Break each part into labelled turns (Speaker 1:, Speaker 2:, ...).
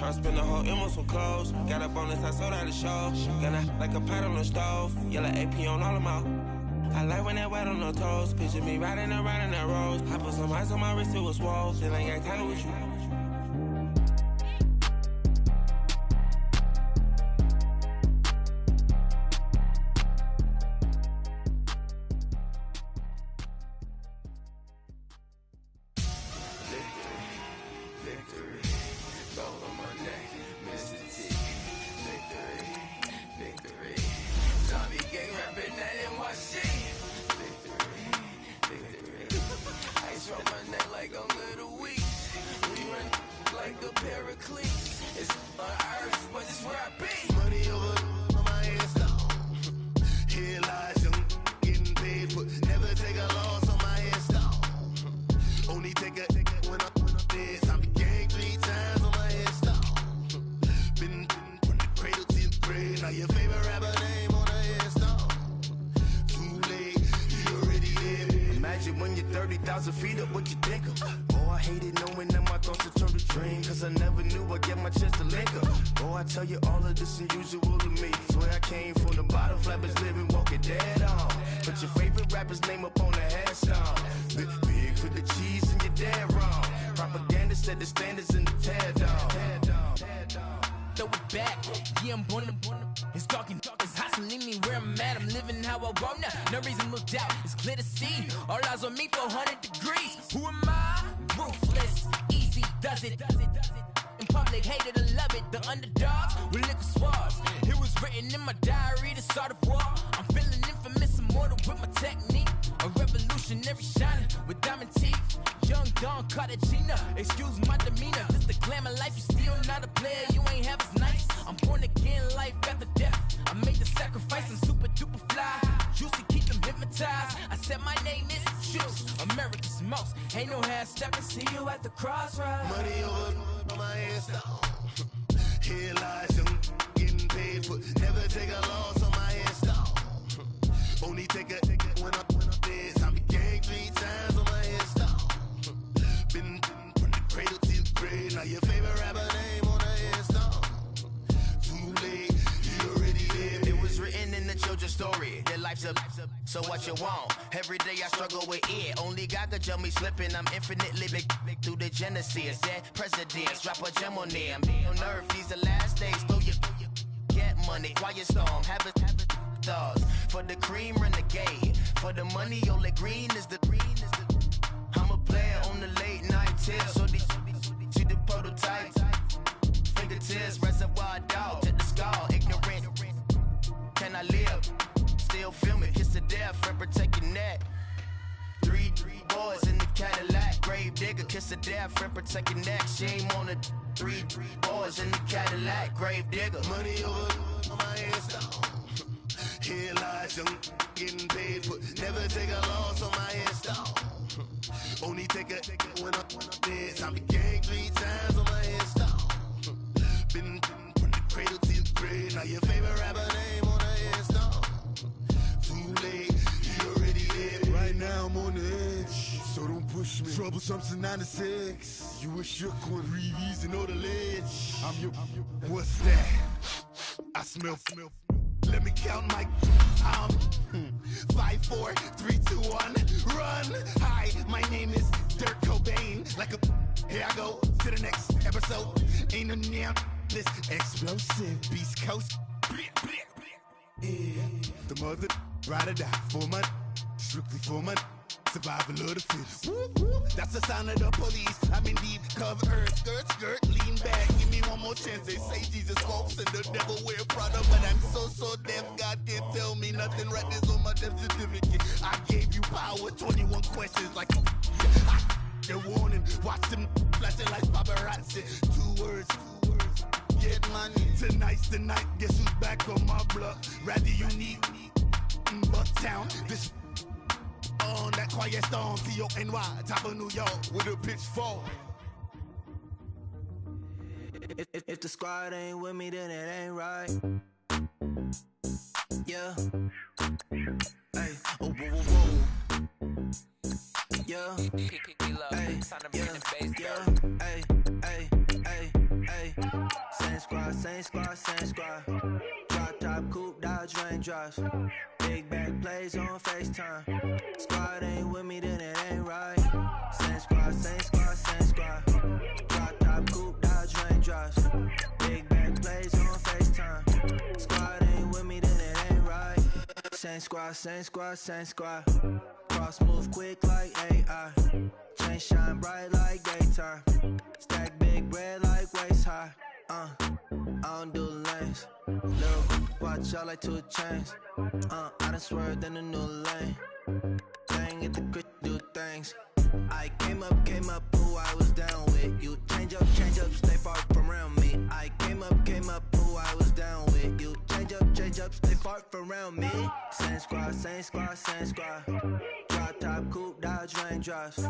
Speaker 1: Try to spend the whole M on some clothes. Got up on this, I sold out the show. Gonna like a pot on the stove. Yellow AP on all of them. I like when that wet on the toes. Picture me riding around in that rose. I put some ice on my wrist, it was swole. Still ain't got time with you.
Speaker 2: So what you want? Every day I struggle with it. Only God could jump me slipping. I'm infinitely big through the genesis. Dead presidents, drop a gem on them. On earth, these the last days. Throw your get money. Quiet storm, have it stars. For the cream, renegade. For the money, only green is the I'm a player on the late night tips. So these see the prototype. Fingertips, reservoir dog. Check the skull, ignorant. Can I live? Still film it, kiss to death, and protect your neck. Three boys in the Cadillac, grave digger, kiss to death, and protect your neck. Shame on the three boys in the Cadillac, grave digger.
Speaker 3: Money over on my headstone. Here lies young, getting paid, but never take a loss on my headstone. Only take a when I'm dead. I be gang 3 times on my headstone. Been from the cradle to the grave. Now your favorite rapper name on the headstone. Too late, you already dead. Right now I'm on the edge, so don't push me. Troublesome since 96. You a shook one, breathe easy, know the ledge. I'm your, what's that? I smell. Let me count my 5, 4, 3, 2, 1, run. Hi, my name is Dirk Cobain. Like a, here I go to the next episode. Ain't no damn this explosive Beast Coast. Yeah. The mother ride or die for money, strictly for money. Survival of the fittest. That's the sound of the police. I'm indeed covered. Skirt, lean back. Give me one more chance. They say Jesus walks and the devil wear Prada, but I'm so deaf. God can't tell me nothing. Right this on my death certificate. I gave you power. 21 questions like they're warning. Watch them flashing like paparazzi. 2 words. Get money. Tonight's the night. Guess who's back on my block? Rather you need Bucktown. This on that quiet storm, T-O-N-Y, top of New York, with a pitchfork.
Speaker 1: If the squad ain't with me, then it ain't right. Yeah. Hey. Oh, whoa, whoa, whoa. Yeah. Hey. Yeah. Yeah. Hey. Hey. Hey. Hey. squad, same squad. Drop top, coupe, dodge, raindrops. Big back plays on FaceTime. Squad ain't with me, then it ain't right. Same squad, same squad, same squad. Drop top, coupe, dodge, raindrops. Big back plays on FaceTime. Squad ain't with me, then it ain't right. Same squad, same squad, same squad. Cross move quick like AI. Chain shine bright like daytime. Stack big bread like waist high. I don't do lanes. Little watch out like 2 chains. I done swerved in a new lane. Bang at the crit, do things. I came up, who I was down with. You change up, stay far from around me. I came up, who I was down with. You change up, stay far from around me. Same squad, same squad, same squad. Drop top, coupe, dodge, raindrops.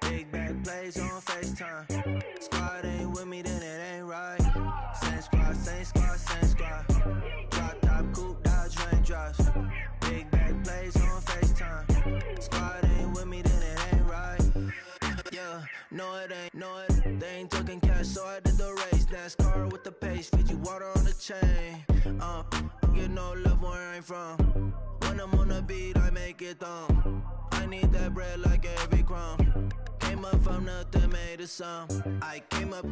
Speaker 1: Big back plays on FaceTime. Squad ain't with me, then it ain't right. Same squad, same squad, same squad. Drop top, coupe, dodge, raindrops. Big back plays on FaceTime. Squad ain't with me, then it ain't right. Yeah, no it ain't, they ain't talking cash, so I did the race. NASCAR with the pace, feed you water on the chain. Get no love where I ain't from. When I'm on the beat, I make it thumb. I need that bread like every crumb. Came up from nothing, made a sum. I came up,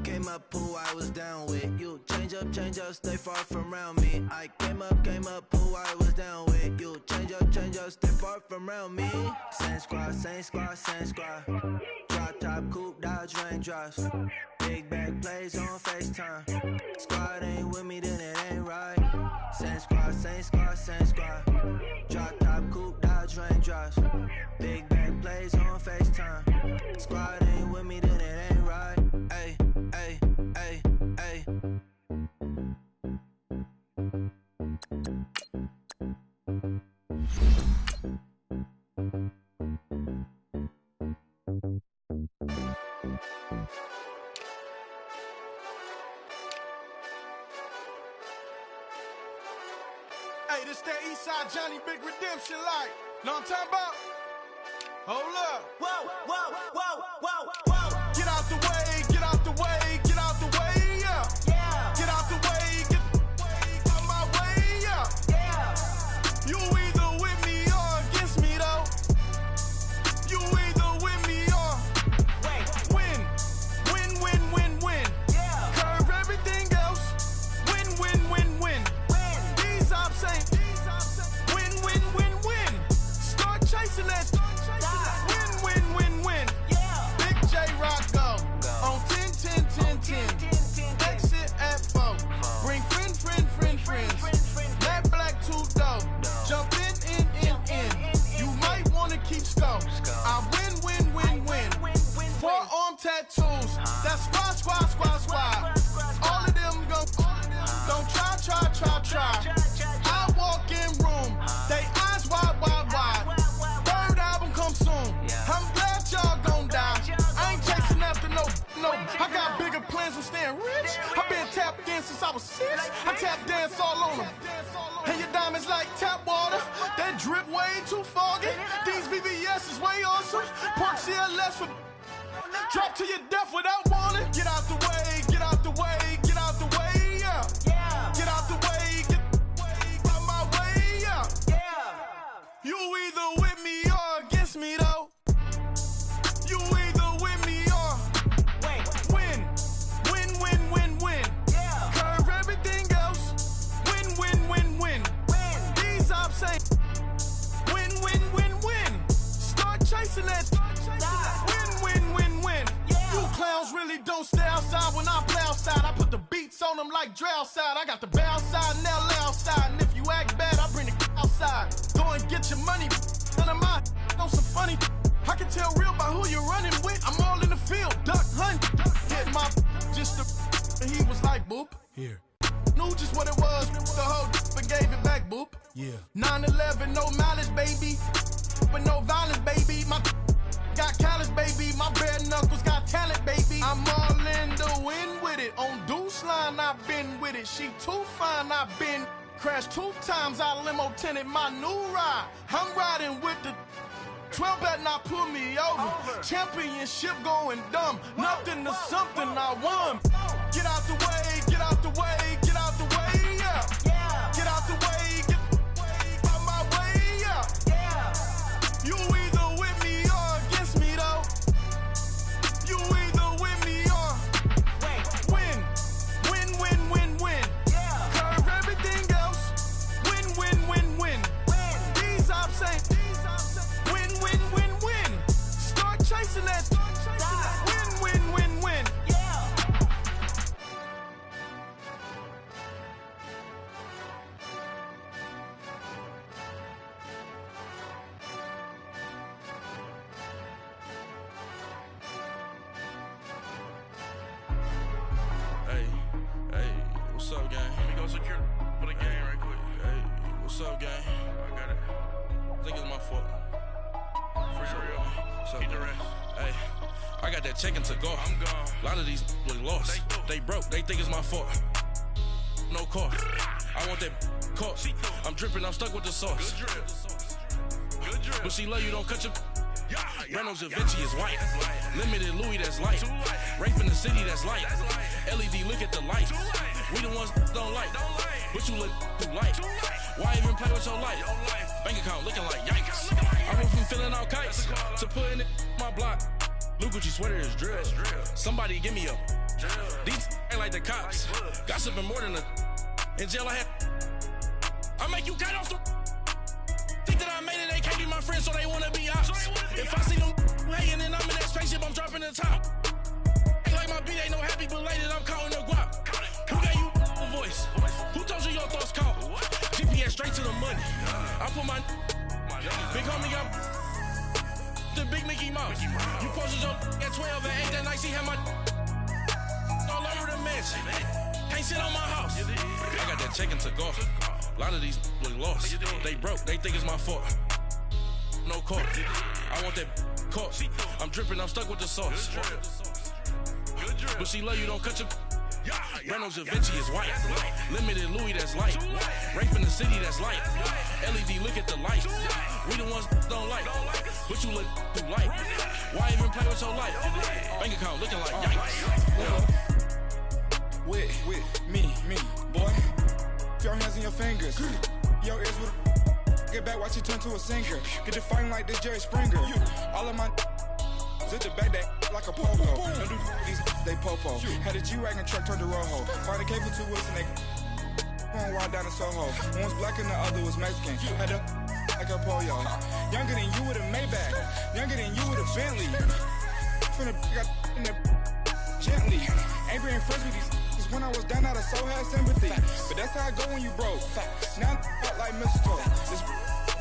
Speaker 1: who I was down with. You change up, stay far from around me. I came up, who I was down with. You change up, stay far from around me. Same squad, same squad, same squad. Drop top, coupe, dodge, raindrops. Big back plays on FaceTime. Squad ain't with me, then it ain't right. Same squad, same squad, same squad. Drop top, coupe, dodge, raindrops. Big back plays on FaceTime. Squad ain't with me, then it ain't right. Ay, ay, ay, ay.
Speaker 4: Hey, this that Eastside Johnny Big Redemption like. Know what I'm talking about? Hold up.
Speaker 2: Whoa, whoa, whoa, whoa, whoa.
Speaker 4: Get out the way, get out the way, get out the way, yeah.
Speaker 2: Yeah.
Speaker 4: Get out the way, get out my way, yeah.
Speaker 2: Yeah.
Speaker 4: You either with me or against me, though. You either with me or win. Win, win, win, win.
Speaker 2: Yeah.
Speaker 4: Curve everything else. Win, win, win, win. These ops ain't. Win, win, win, win. Start chasing that. Win, win, win, win.
Speaker 2: Yeah.
Speaker 4: Big J Rock go. On 10, 10, 10, 10. Exit at 4. Bring friends. That black two dough. Jump in. You might wanna keep score. I win. Forearm tattoos. That's squad. All of them go. Don't try. I walk in room. They eyes wide. Third album come soon. I'm glad y'all gon' die. I ain't chasing after no. I got bigger plans than staying rich. I've been tapped in since I was 6. I tap dance all on them. And your diamonds like tap water. That drip way too foggy. These VVS is way awesome. Pork CLS for drop to your death without warning. Get out the way, get out the way, get out the way, yeah.
Speaker 2: Yeah.
Speaker 4: Get out the way, get out my way, yeah.
Speaker 2: Yeah.
Speaker 4: You either with me or against me, though. You either with me or win. Win.
Speaker 2: Yeah.
Speaker 4: Curve everything else. Win. These ops ain't. Win. Start chasing that. Win.
Speaker 2: Yeah.
Speaker 4: You clowns really don't stay outside when I play outside. I put the beats on them like Dre outside. I got the bow side and LA outside. And if you act bad, I bring the outside. Go and get your money. None of my know some funny. I can tell real by who you're running with. I'm all in the field. Duck hunt. Hit my just the. And he was like, boop.
Speaker 5: Here.
Speaker 4: Knew just what it was. The whole and gave it back, boop.
Speaker 5: Yeah.
Speaker 4: 9/11, no malice, baby. But no violence, baby. My got callous, baby. My bare knuckles got talent, baby. I'm all in the wind with it. On Deuce Line, I've been with it. She too fine, I've been crashed 2 times. I limo tinted my new ride. I'm riding with the 12 better not pull me over. Championship going dumb. Nothing to something I won. Get out the way, get out the way, get out the way.
Speaker 1: What's up, gang? I got it. I think it's my fault. For real. What's up, keep the rest. Hey, I got that check to go. I'm gone. A lot of these look lost. They broke. They think it's my fault. No car. I want that caught. I'm dripping. I'm stuck with the sauce. Good drip. Good drip. But she love you. Don't cut your. Reynolds Da Vinci is white. Limited Louis, that's light. Rape in the city, that's light. LED, look at the lights. We the ones don't like. But you look too light. Why even play with your life? Bank account looking like yikes. I went from filling out kites to putting it in my block. Blue Gucci sweater is drill. Somebody give me a. These ain't like the cops. Gossiping more than a. In jail I had. I make you cut off the. Think that I made it, they can't be my friends, so they wanna be ops. If I see them hating and I'm in that spaceship, I'm dropping the top. Ain't like my beat ain't no happy belated, I'm counting the guap. Who gave you a voice? Who told you your thoughts count? GPS straight to the money. I put my big homie got the big Mickey Mouse. You posted your at 12 and 8 that night, she had my all over the mansion. Can't sit on my house. I got that chicken to go. A lot of these look lost. They broke, they think it's my fault. No car. I want that caught. I'm dripping, I'm stuck with the sauce. But she love you, don't cut your. Reynolds Da Vinci is white. Limited Louis, that's light. Rape in the city, that's light. LED, look at the lights. We the ones don't like. But you look too light. Why even play with your life? Bank account looking like yikes.
Speaker 5: With me, boy. Your hands and your fingers. Your ears with get back, watch you turn to a singer. Get it fighting like this Jerry Springer. All of my zip the back that like a polo. Don't do these they popo. Had a G-Wagon truck turned to Rojo. Find a cable 2 wheels and they going wild down in Soho. One was black and the other was Mexican. Had a like a polio. Younger than you with a Maybach. Younger than you with a Bentley. From the got in the gently. Ain't being friends with these. When I was down out, I so had sympathy. But that's how I go when you broke. Now I'm like mistletoe. This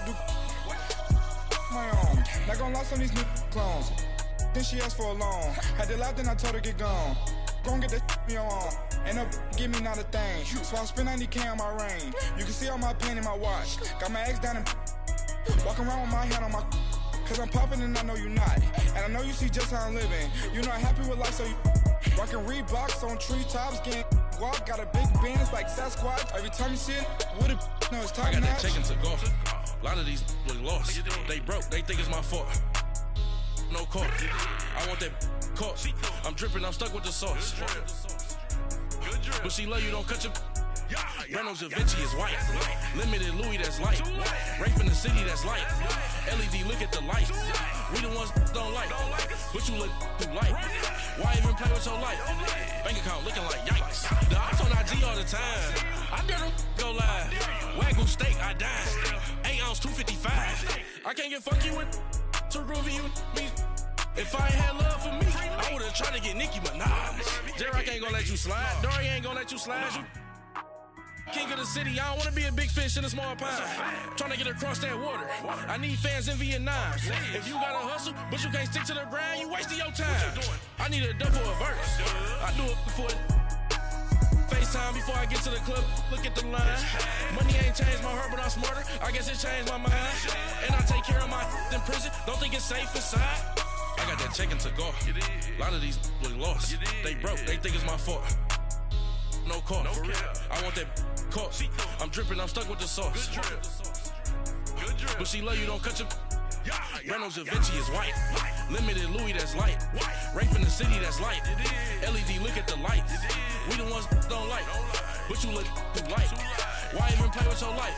Speaker 5: do my own. Not gonna lie on these new clones. Then she asked for a loan. Had to laugh, then I told her get gone. Gon' get that me on. Ain't no give me not a thing. So I spend 90K on my range. You can see all my pain in my watch. Got my ex down and walking around with my hand on my. Cause I'm popping and I know you not. And I know you see just how I'm living. You're not happy with life, so you. Rockin' Reeboks on treetops, getting walk, got a big bands like Sasquatch. Every time you see it, with it, no, it's time.
Speaker 1: I got that chicken to go. A lot of these look lost. They broke, they think it's my fault. No car. I want that caught. I'm dripping, I'm stuck with the sauce. But she love you, don't cut your. Reynolds Da Vinci is white. Limited Louis, that's light. Rape in the city, that's light. LED, look at the lights. We the ones don't like. But you look too light. Why even play with your life? Bank account looking like yikes. The ops on IG all the time. I dare them go live. Wagyu steak, I died. 8 ounce, 255. I can't get funky with too groovy you me. If I ain't had love for me, I would've tried to get Nicki Minaj. J-Rock ain't gonna let you slide. Dory ain't gonna let you slide. You king of the city, I don't wanna be a big fish in a small pond. Trying to get across that water. I need fans in Vietnam. If you gotta hustle, but you can't stick to the grind, you wasting your time. I need a double a verse. I do it before FaceTime before I get to the club. Look at the line. Money ain't changed my heart, but I'm smarter. I guess it changed my mind. And I take care of my in prison. Don't think it's safe inside. I got that chicken to go. A lot of these look lost. They broke, they think it's my fault. No car, for real. I want that caught. I'm dripping, I'm stuck with the sauce. But she love you, don't cut your. Reynolds Da Vinci is white. Limited Louis, that's light. Rape in the city, that's light. LED, look at the lights. We the ones don't like. But you look too light. Why even play with your life?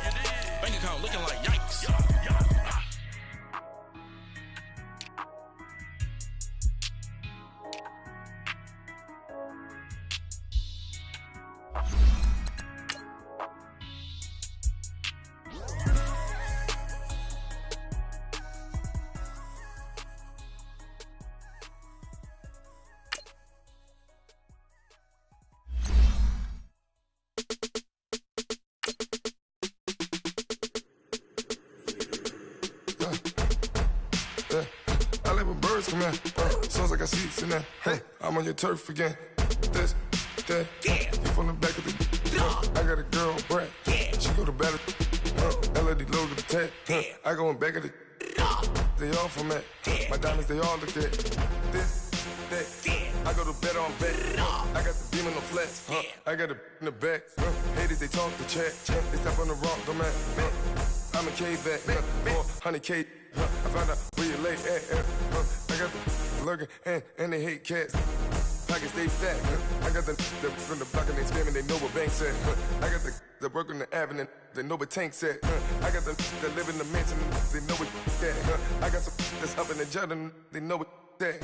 Speaker 1: Bank account looking like yikes.
Speaker 6: Come here, sounds like I see it in there. Hey, I'm on your turf again. This, that, you from the back of the. I got a girl, Brad. She go to battle. let these loads of the tag. I going back at the they all from that. My diamonds, they all look at this, that. I go to bed on back. I got the beam in the flat. I got the in the back. Haters, they talk the chat. They step on the rock, the man. I'm a K-back. 400K. I found out where you lay at. I got the lurking and they hate cats. Pockets stay fat. I got the from the block and they screaming, they know what banks at. I got the work on the avenue, they know what tanks at. I got the that live in the mansion, they know what that. I got some that's up in the Jordan, they know what that.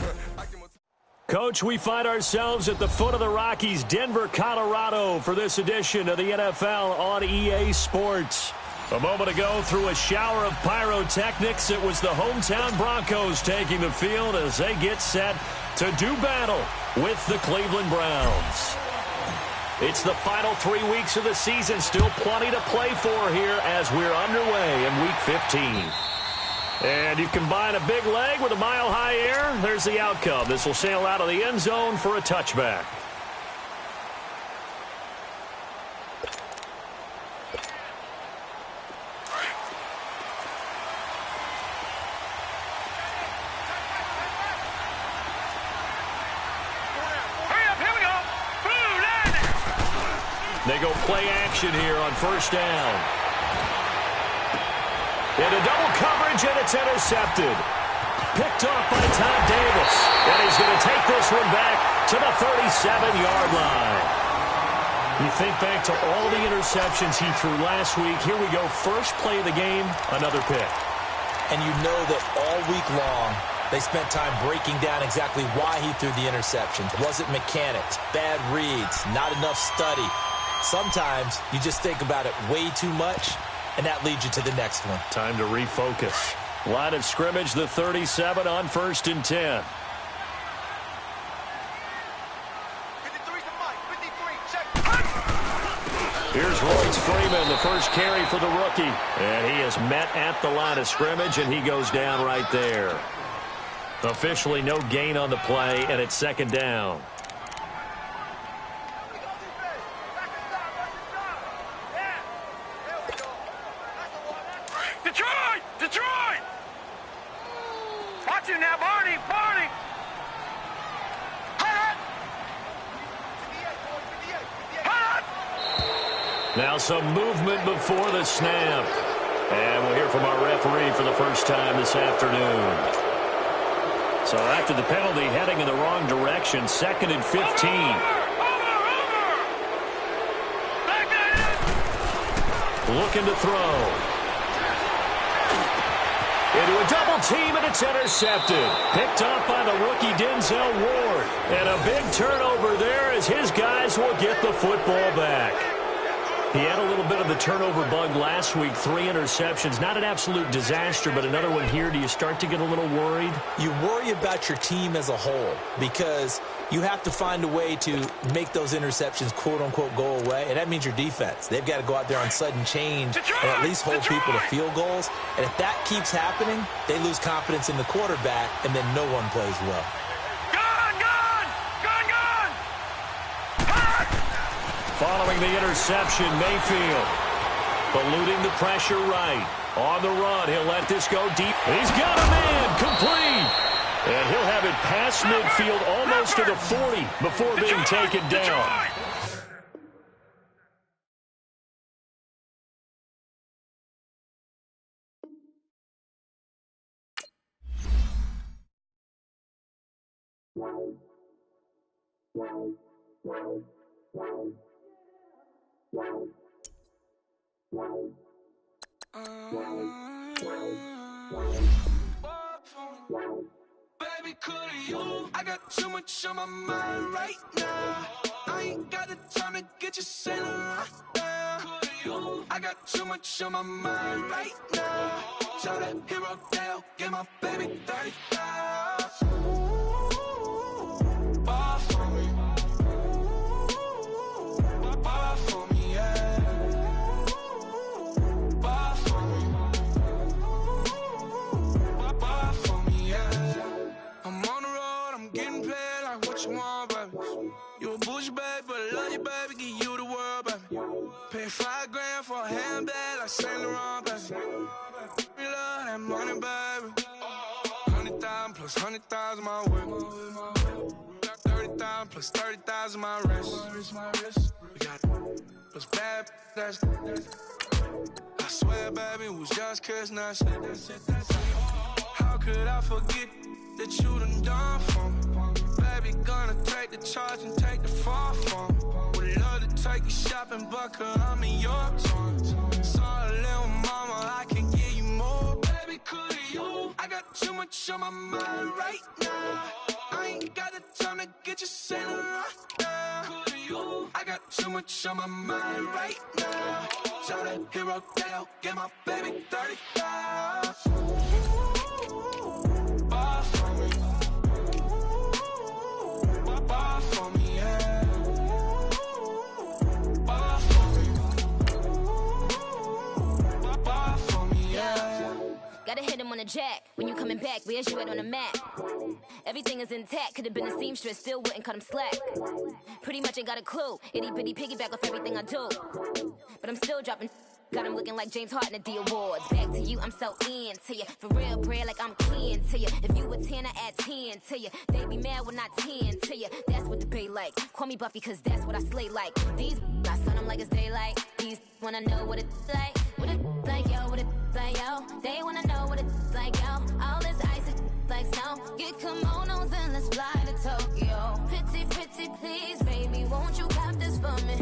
Speaker 7: Coach, we find ourselves at the foot of the Rockies, Denver, Colorado, for this edition of the NFL on EA Sports. A moment ago, through a shower of pyrotechnics, it was the hometown Broncos taking the field as they get set to do battle with the Cleveland Browns. It's the final 3 weeks of the season, still plenty to play for here as we're underway in Week 15. And you combine a big leg with a mile-high air, there's the outcome. This will sail out of the end zone for a touchback. They go play action here on first down. Into double coverage, and it's intercepted. Picked off by Todd Davis. And he's going to take this one back to the 37-yard line. You think back to all the interceptions he threw last week. Here we go. First play of the game, another pick.
Speaker 8: And you know that all week long, they spent time breaking down exactly why he threw the interceptions. Was it mechanics, bad reads, not enough study? Sometimes you just think about it way too much, and that leads you to the next one.
Speaker 7: Time to refocus. Line of scrimmage, the 37 on 1st and 10. Here's Royce Freeman, the first carry for the rookie. And he is met at the line of scrimmage, and he goes down right there. Officially no gain on the play, and it's second down.
Speaker 9: Detroit! Watch him now, Barney!
Speaker 7: Now some movement before the snap. And we'll hear from our referee for the first time this afternoon. So after the penalty, heading in the wrong direction, 2nd and 15. Looking to throw. Into a double team, and it's intercepted. Picked off by the rookie Denzel Ward. And a big turnover there as his guys will get the football back. He had a little bit of the turnover bug last week, 3 interceptions. Not an absolute disaster, but another one here. Do you start to get a little worried?
Speaker 8: You worry about your team as a whole because you have to find a way to make those interceptions, quote-unquote, go away, and that means your defense. They've got to go out there on sudden change and at least hold people to field goals. And if that keeps happening, they lose confidence in the quarterback, and then no one plays well.
Speaker 7: Following the interception, Mayfield eluding the pressure right. On the run, he'll let this go deep. He's got a man, complete. And he'll have it past midfield almost to the 40 before being taken down.
Speaker 1: Baby, could you? I got too much on my mind right now. I ain't got the time to get you sailing right now. Could you? I got too much on my mind right now. Tell that hero Dale, get my baby 30,000. Ball for me. Ball for me, yeah. Ball for me. Ball for me, yeah. I'm on the road, I'm getting paid like what you want, baby. You a bougie, baby, but I love you, baby. Give you the world, baby. Pay $5 grand for a handbag like Saint Laurent, baby.
Speaker 6: plus 100,000 my whip. Got 30,000 plus 30,000 my wrist. We got plus bad, that's I swear, baby, it was just kiss, now shit. How could I forget that you done for me? Baby, gonna take the charge and take the fall from me. Would love to take you shopping, but I'm in your tongue. Sorry, little mama, I can give you more. Baby, could you? I got too much on my mind right now. I ain't got the time to get you sitting right now. Could you? I got too much on my mind right now. Tell that hero that I'll get my baby 30,000. Buy for me. Buy for me, yeah. Buy for me. Buy for me, yeah.
Speaker 10: Gotta hit him on the jack. When you coming back, where's you at on the map? Everything is intact. Could've been a seamstress, still wouldn't cut him slack. Pretty much ain't got a clue. Itty bitty piggyback off everything I do. But I'm still dropping. Got him looking like James Harden at the awards. Back to you, I'm so into you. For real, bread, like I'm kin to you. If you a 10, I add 10 to you. They be mad when I 10 to you. That's what the bay like. Call me Buffy, cause that's what I slay like. These, I sun them like it's daylight. These wanna know what it's like. What it's like, yo, what it's like, yo. They wanna know what it's like, yo. All this ice is like snow. Get kimonos and let's fly to Tokyo. Pretty, pretty, please, baby, won't you cop this for me?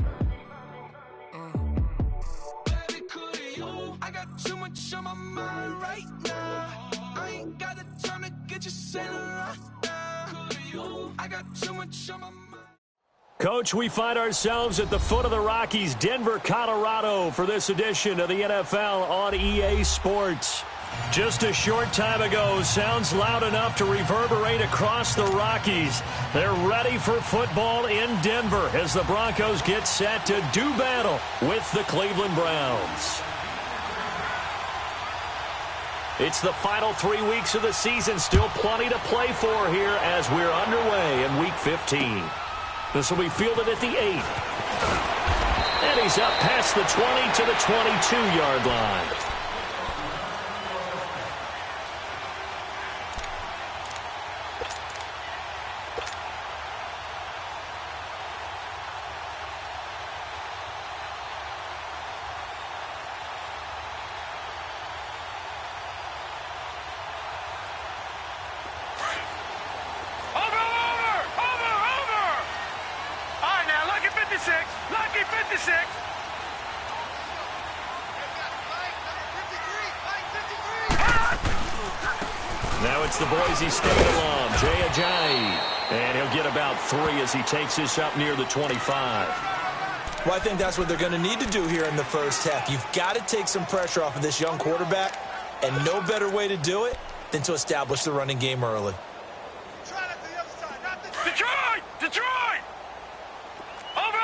Speaker 6: I got too much on my mind right now. I ain't got the time to get you sitting right now. I got too much on my mind.
Speaker 7: Coach, we find ourselves at the foot of the Rockies, Denver, Colorado, for this edition of the NFL on EA Sports. Just a short time ago, sounds loud enough to reverberate across the Rockies. They're ready for football in Denver as the Broncos get set to do battle with the Cleveland Browns. It's the final 3 weeks of the season. Still plenty to play for here as we're underway in Week 15. This will be fielded at the 8. And he's up past the 20 to the 22-yard line.
Speaker 9: Lucky 56.
Speaker 7: Now it's the Boise State alum, Jay Ajayi. And he'll get about 3 as he takes this up near the 25.
Speaker 8: Well, I think that's what they're going to need to do here in the first half. You've got to take some pressure off of this young quarterback, and no better way to do it than to establish the running game early.
Speaker 9: Detroit! Detroit! Over!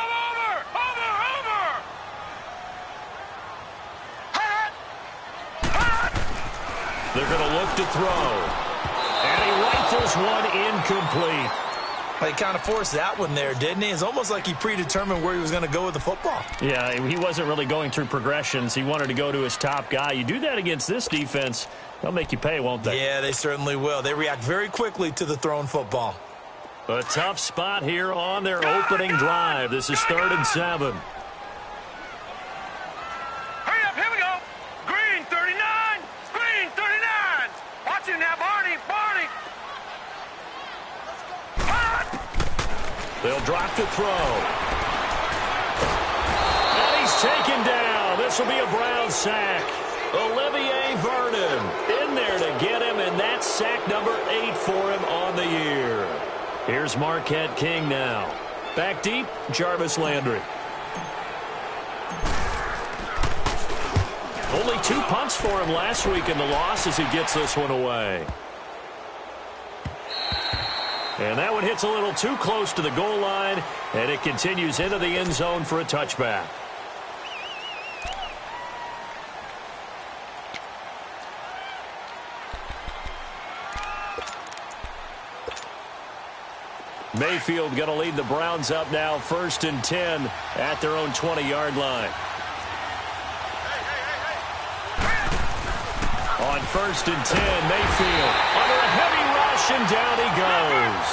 Speaker 7: They're going to look to throw. And he rifles one incomplete.
Speaker 8: He kind of forced that one there, didn't he? It's almost like he predetermined where he was going to go with the football.
Speaker 7: Yeah, he wasn't really going through progressions. He wanted to go to his top guy. You do that against this defense, they'll make you pay, won't they?
Speaker 8: Yeah, they certainly will. They react very quickly to the thrown football.
Speaker 7: A tough spot here on their opening drive. This is 3rd and 7.
Speaker 9: Hurry up, here we go. Green 39. Green 39. Watch him now, Barney.
Speaker 7: They'll drop to throw. And he's taken down. This will be a Brown sack. Olivier Vernon in there to get him, and that's sack number 8 for him on the year. Here's Marquette King now. Back deep, Jarvis Landry. Only 2 punts for him last week in the loss as he gets this one away. And that one hits a little too close to the goal line, and it continues into the end zone for a touchback. Mayfield going to lead the Browns up now, 1st and 10 at their own 20-yard line. On 1st and 10, Mayfield under a heavy rush. rush, and down he goes.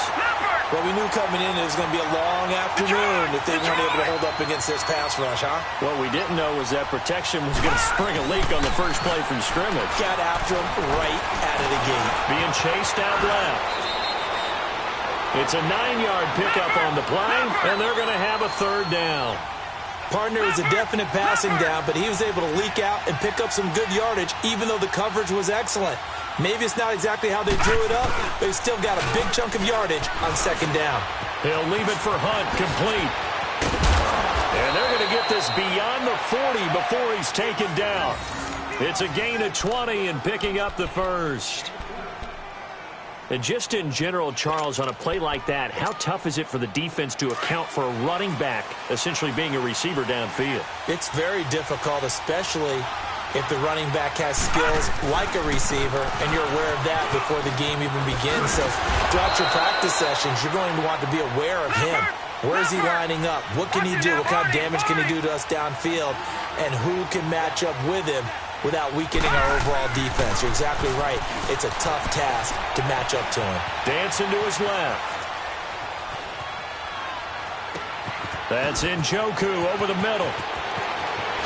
Speaker 8: Well, we knew coming in it was going to be a long afternoon if they weren't able to hold up against this pass rush, huh?
Speaker 7: What we didn't know was that protection was going to spring a leak on the first play from scrimmage.
Speaker 8: Got after him right out of the gate.
Speaker 7: Being chased out left. It's a 9-yard pickup on the play, and they're going to have a third down.
Speaker 8: Partner was a definite passing down, but he was able to leak out and pick up some good yardage, even though the coverage was excellent. Maybe it's not exactly how they drew it up, but he's still got a big chunk of yardage on second down.
Speaker 7: He'll leave it for Hunt, complete. And they're going to get this beyond the 40 before he's taken down. It's a gain of 20 and picking up the first. And just in general, Charles, on a play like that, how tough is it for the defense to account for a running back essentially being a receiver downfield?
Speaker 8: It's very difficult, especially if the running back has skills like a receiver, and you're aware of that before the game even begins. So throughout your practice sessions, you're going to want to be aware of him. Where is he lining up? What can he do? What kind of damage can he do to us downfield? And who can match up with him without weakening our overall defense? You're exactly right. It's a tough task to match up to him.
Speaker 7: Dancing to his left. That's Njoku over the middle.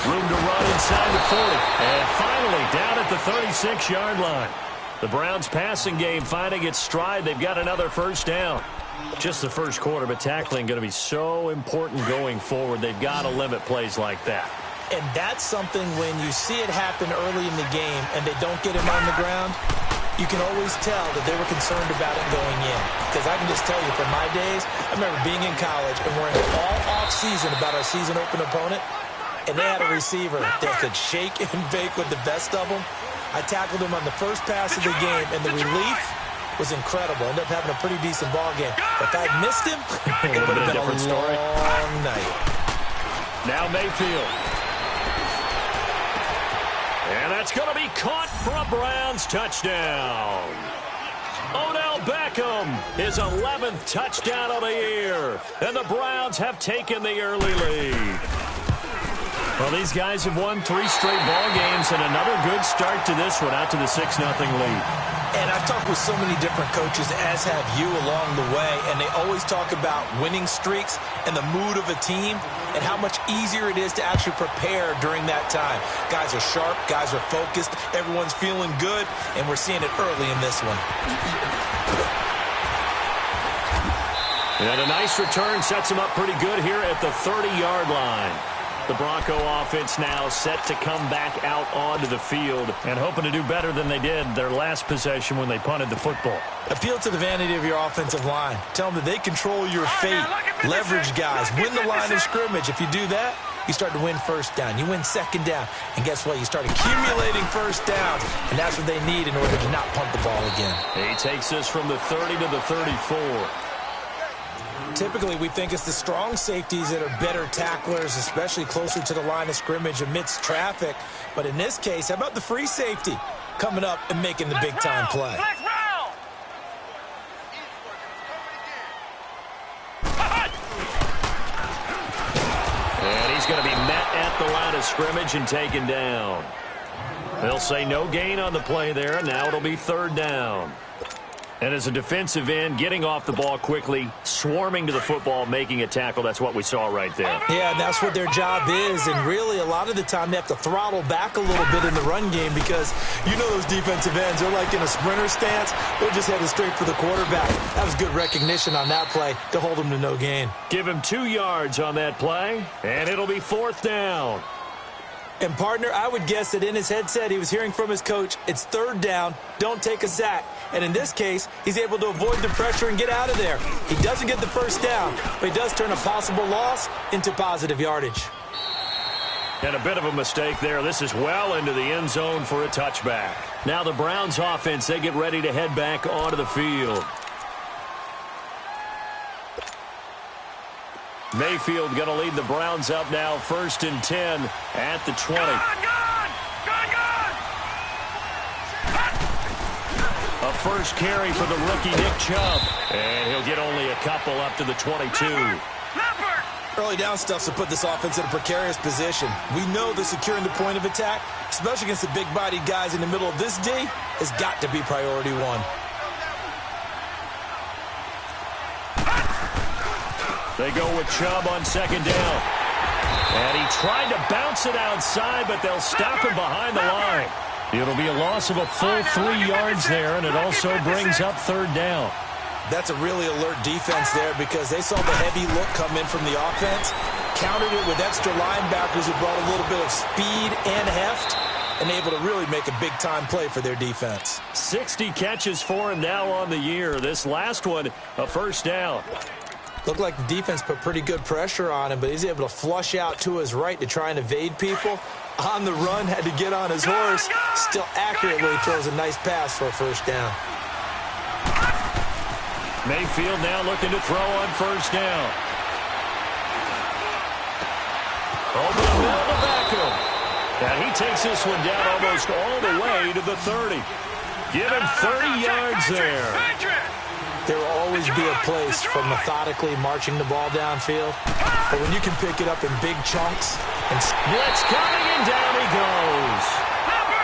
Speaker 7: Room to run inside the 40. And finally down at the 36-yard line. The Browns passing game finding its stride. They've got another first down. Just the first quarter, but tackling going to be so important going forward. They've got to limit plays like that.
Speaker 8: And that's something when you see it happen early in the game and they don't get him on the ground, you can always tell that they were concerned about it going in. Because I can just tell you from my days, I remember being in college and worrying all off-season about our season open opponent, and they had a receiver that could shake and bake with the best of them. I tackled him on the first pass of the game, and the relief was incredible. Ended up having a pretty decent ball game. If I missed him, it would have been a different story. Long night.
Speaker 7: Now Mayfield. And that's going to be caught for a Browns touchdown. Odell Beckham, his 11th touchdown of the year. And the Browns have taken the early lead. Well, these guys have won 3 straight ball games and another good start to this one, out to the 6-0 lead.
Speaker 8: And I've talked with so many different coaches, as have you, along the way, and they always talk about winning streaks and the mood of a team and how much easier it is to actually prepare during that time. Guys are sharp, guys are focused, everyone's feeling good, and we're seeing it early in this one.
Speaker 7: And a nice return sets him up pretty good here at the 30-yard line. The Bronco offense now set to come back out onto the field and hoping to do better than they did their last possession when they punted the football.
Speaker 8: Appeal to the vanity of your offensive line. Tell them that they control your fate. Leverage guys. Win the line of scrimmage. If you do that, you start to win first down. You win second down. And guess what? You start accumulating first downs. And that's what they need in order to not punt the ball again.
Speaker 7: He takes this from the 30 to the 34.
Speaker 8: Typically, we think it's the strong safeties that are better tacklers, especially closer to the line of scrimmage amidst traffic. But in this case, how about the free safety coming up and making the big-time play?
Speaker 7: And he's going to be met at the line of scrimmage and taken down. They'll say no gain on the play there. Now it'll be third down. And as a defensive end, getting off the ball quickly, swarming to the football, making a tackle, that's what we saw right there.
Speaker 8: Yeah, that's what their job is. And really, a lot of the time, they have to throttle back a little bit in the run game because you know those defensive ends, they're like in a sprinter stance. They're just headed straight for the quarterback. That was good recognition on that play to hold him to no gain.
Speaker 7: Give him 2 yards on that play, and it'll be fourth down.
Speaker 8: And, partner, I would guess that in his headset he was hearing from his coach, it's third down, don't take a sack. And in this case, he's able to avoid the pressure and get out of there. He doesn't get the first down, but he does turn a possible loss into positive yardage.
Speaker 7: And a bit of a mistake there. This is well into the end zone for a touchback. Now the Browns offense, they get ready to head back onto the field. Mayfield going to lead the Browns up now, 1st and 10 at the 20. A first carry for the rookie Nick Chubb. And he'll get only a couple up to the 22.
Speaker 8: Early down stuff's to put this offense in a precarious position. We know that securing the point of attack, especially against the big-bodied guys in the middle of this D, has got to be priority one.
Speaker 7: They go with Chubb on second down. And he tried to bounce it outside, but they'll stop him behind the line. It'll be a loss of a full 3 yards there, and it also brings up third down.
Speaker 8: That's a really alert defense there because they saw the heavy look come in from the offense, countered it with extra linebackers who brought a little bit of speed and heft, and able to really make a big-time play for their defense.
Speaker 7: 60 catches for him now on the year. This last one, a first down.
Speaker 8: Looked like the defense put pretty good pressure on him, but he's able to flush out to his right to try and evade people. On the run, had to get on his horse. Still accurately throws a nice pass for a first down.
Speaker 7: Mayfield now looking to throw on first down. Over the middle to Beckham. And he takes this one down almost all the way to the 30. Give him 30 yards there.
Speaker 8: There will always be a place for methodically marching the ball downfield. But when you can pick it up in big chunks. And
Speaker 7: blitz coming, and down he goes.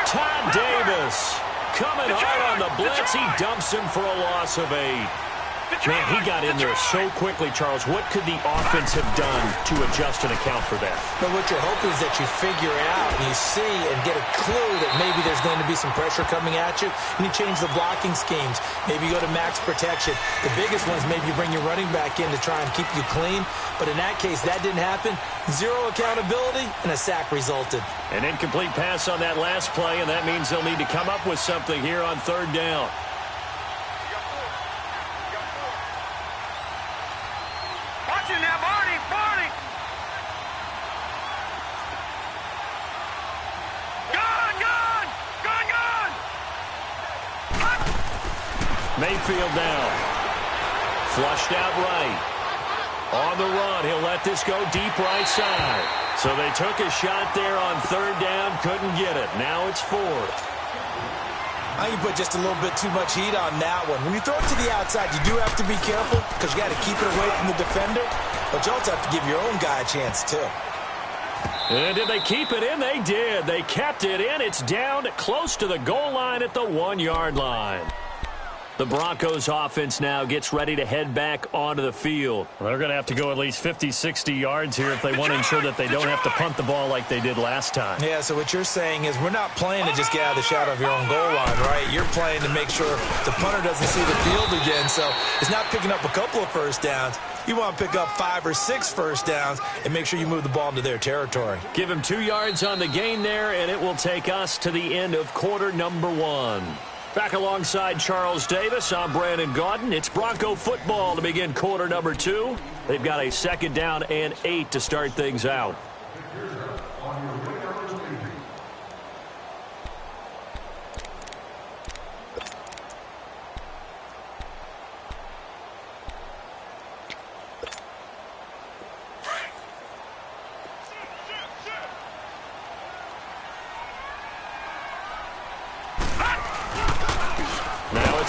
Speaker 7: Todd Davis coming hard on the blitz. He dumps him for a loss of 8. Man, he got in there so quickly, Charles. What could the offense have done to adjust and account for that?
Speaker 8: But what you're hoping is that you figure out and you see and get a clue that maybe there's going to be some pressure coming at you, and you change the blocking schemes. Maybe you go to max protection. The biggest one is maybe you bring your running back in to try and keep you clean. But in that case, that didn't happen. Zero accountability, and a sack resulted.
Speaker 7: An incomplete pass on that last play, and that means they'll need to come up with something here on third down. Mayfield now. Flushed out right. On the run, he'll let this go deep right side. So they took a shot there on third down, couldn't get it. Now it's fourth.
Speaker 8: I think you put just a little bit too much heat on that one. When you throw it to the outside, you do have to be careful because you got to keep it away from the defender. But you also have to give your own guy a chance, too.
Speaker 7: And did they keep it in? They did. They kept it in. It's down close to the goal line at the 1-yard line. The Broncos offense now gets ready to head back onto the field. Well, they're going to have to go at least 50, 60 yards here if they want to ensure that they don't have to punt the ball like they did last time.
Speaker 8: Yeah, so what you're saying is we're not playing to just get out of the shadow of your own goal line, right? You're playing to make sure the punter doesn't see the field again. So it's not picking up a couple of first downs. You want to pick up 5 or 6 first downs and make sure you move the ball into their territory.
Speaker 7: Give him 2 yards on the gain there, and it will take us to the end of quarter number 1. Back alongside Charles Davis, I'm Brandon Gaudin. It's Bronco football to begin quarter number 2. They've got a second down and 8 to start things out.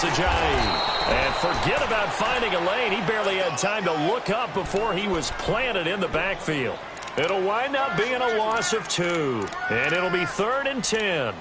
Speaker 7: Ajayi. And forget about finding a lane. He barely had time to look up before he was planted in the backfield. It'll wind up being a loss of 2. And it'll be 3rd and 10.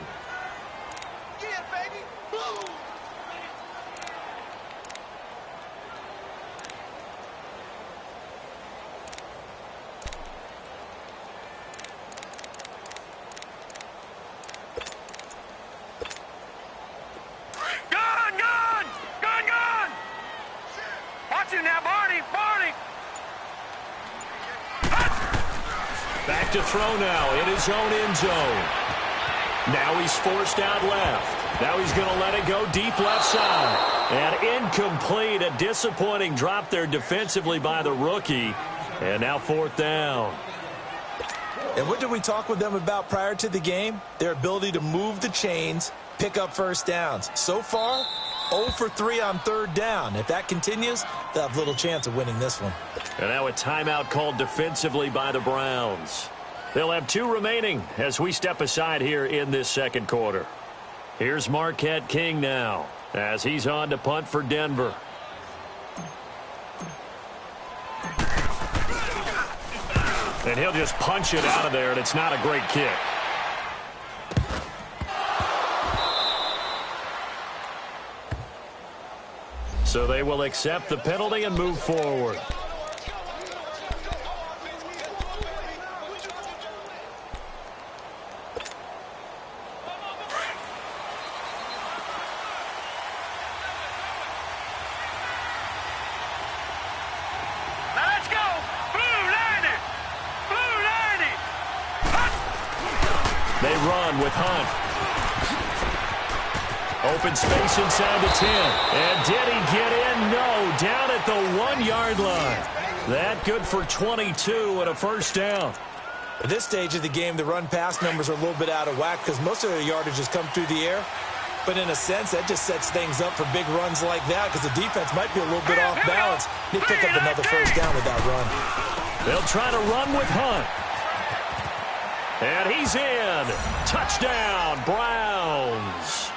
Speaker 7: Back to throw now in his own end zone. Now he's forced out left. Now he's going to let it go deep left side. And incomplete. A disappointing drop there defensively by the rookie. And now 4th down.
Speaker 8: And what did we talk with them about prior to the game? Their ability to move the chains, pick up first downs. So far, 0 for 3 on 3rd down. If that continues, they'll have little chance of winning this one.
Speaker 7: And now a timeout called defensively by the Browns. They'll have 2 remaining as we step aside here in this second quarter. Here's Marquette King now as he's on to punt for Denver. And he'll just punch it out of there, and it's not a great kick. So they will accept the penalty and move forward. with Hunt. Open space inside the 10. And did he get in? No. Down at the 1-yard line. That good for 22 and a first down.
Speaker 8: At this stage of the game, the run-pass numbers are a little bit out of whack because most of their yardage has come through the air. But in a sense, that just sets things up for big runs like that because the defense might be a little bit off balance. They pick up another first down with that run.
Speaker 7: They'll try to run with Hunt. And he's in. Touchdown, Browns.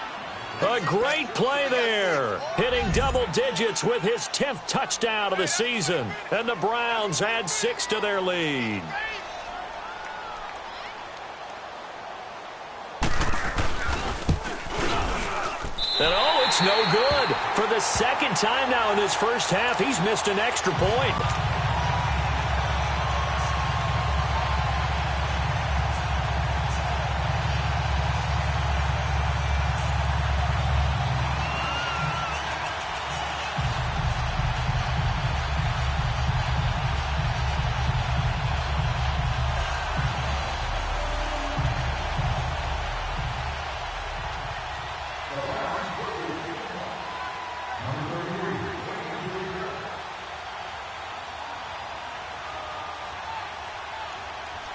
Speaker 7: A great play there. Hitting double digits with his 10th touchdown of the season. And the Browns add 6 to their lead. And oh, it's no good. For the second time now in this first half, he's missed an extra point.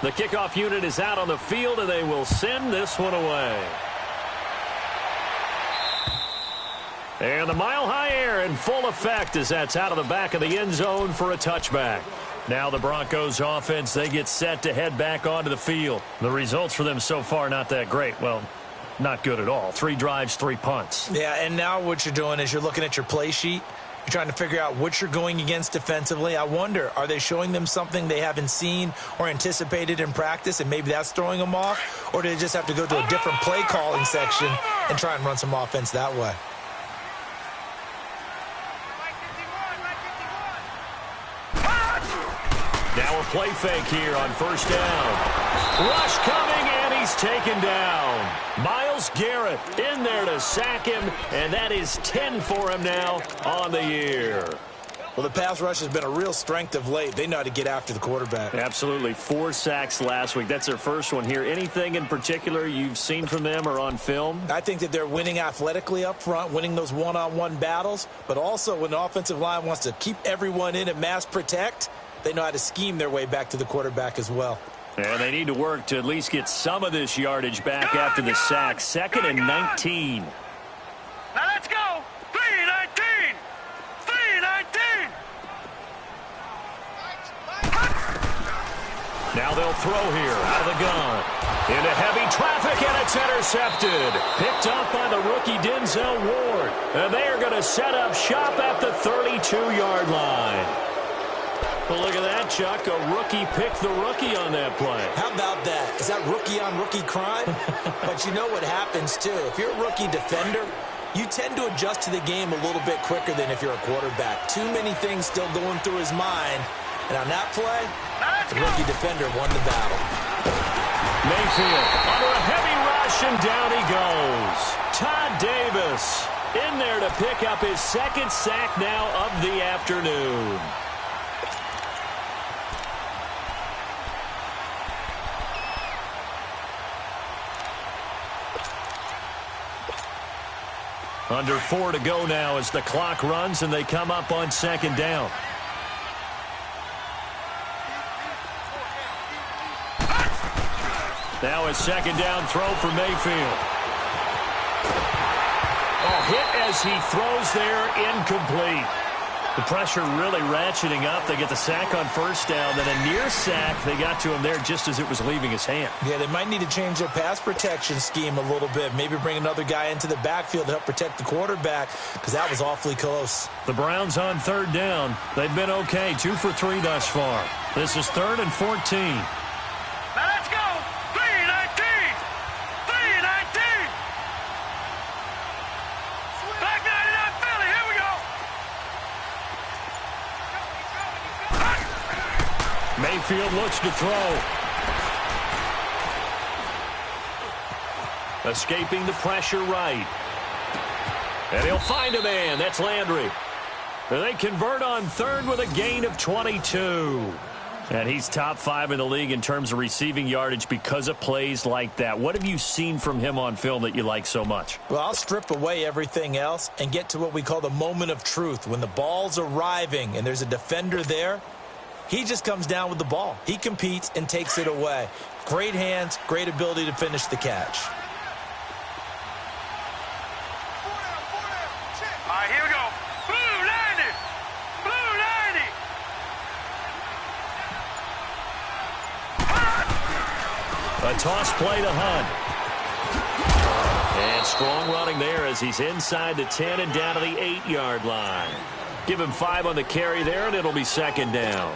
Speaker 7: The kickoff unit is out on the field, and they will send this one away. And the mile-high air in full effect as that's out of the back of the end zone for a touchback. Now the Broncos offense, they get set to head back onto the field. The results for them so far not that great. Well, not good at all. 3 drives, 3 punts.
Speaker 8: Yeah, and now what you're doing is you're looking at your play sheet. You're trying to figure out what you're going against defensively. I wonder, are they showing them something they haven't seen or anticipated in practice, and maybe that's throwing them off? Or do they just have to go to a different play calling section and try and run some offense that way?
Speaker 7: Now a play fake here on first down. Rush coming, and he's taken down. Myles Garrett in there to sack him, and that is 10 for him now on the year.
Speaker 8: Well, the pass rush has been a real strength of late. They know how to get after the quarterback.
Speaker 7: Absolutely. 4 sacks last week. That's their first one here. Anything in particular you've seen from them or on film?
Speaker 8: I think that they're winning athletically up front, winning those one-on-one battles, but also when the offensive line wants to keep everyone in and mass protect, they know how to scheme their way back to the quarterback as well.
Speaker 7: And they need to work to at least get some of this yardage back after the sack. 2nd and 19.
Speaker 9: Now let's go. 3-19. 3-19.
Speaker 7: Now they'll throw here out of the gun. Into heavy traffic, and it's intercepted. Picked up by the rookie Denzel Ward. And they are going to set up shop at the 32-yard line. Well, look at that, Chuck. A rookie picked the rookie on that play.
Speaker 8: How about that? Is that rookie-on-rookie crime? But you know what happens, too. If you're a rookie defender, you tend to adjust to the game a little bit quicker than if you're a quarterback. Too many things still going through his mind. And on that play, the rookie defender won the battle.
Speaker 7: Mayfield under a heavy rush, and down he goes. Todd Davis in there to pick up his 2nd sack now of the afternoon. Under 4 to go now as the clock runs, and they come up on 2nd down. Now a 2nd down throw for Mayfield. Oh, hit as he throws there, incomplete. The pressure really ratcheting up. They get the sack on first down. Then a near sack. They got to him there just as it was leaving his hand.
Speaker 8: Yeah, they might need to change their pass protection scheme a little bit. Maybe bring another guy into the backfield to help protect the quarterback because that was awfully close.
Speaker 7: The Browns on 3rd down. They've been okay. 2 for 3 thus far. This is 3rd and 14.
Speaker 9: Now let's go. 3-19. 3-19. Black 99 Philly. Here we go.
Speaker 7: Mayfield looks to throw. Escaping the pressure right. And he'll find a man. That's Landry. And they convert on 3rd with a gain of 22. And he's top 5 in the league in terms of receiving yardage because of plays like that. What have you seen from him on film that you like so much?
Speaker 8: Well, I'll strip away everything else and get to what we call the moment of truth. When the ball's arriving and there's a defender there, he just comes down with the ball. He competes and takes it away. Great hands, great ability to finish the catch.
Speaker 9: All right, here we go. Blue 90. Blue 90.
Speaker 7: A toss play to Hunt. And strong running there as he's inside the 10 and down to the 8-yard line. Give him 5 on the carry there, and it'll be second down.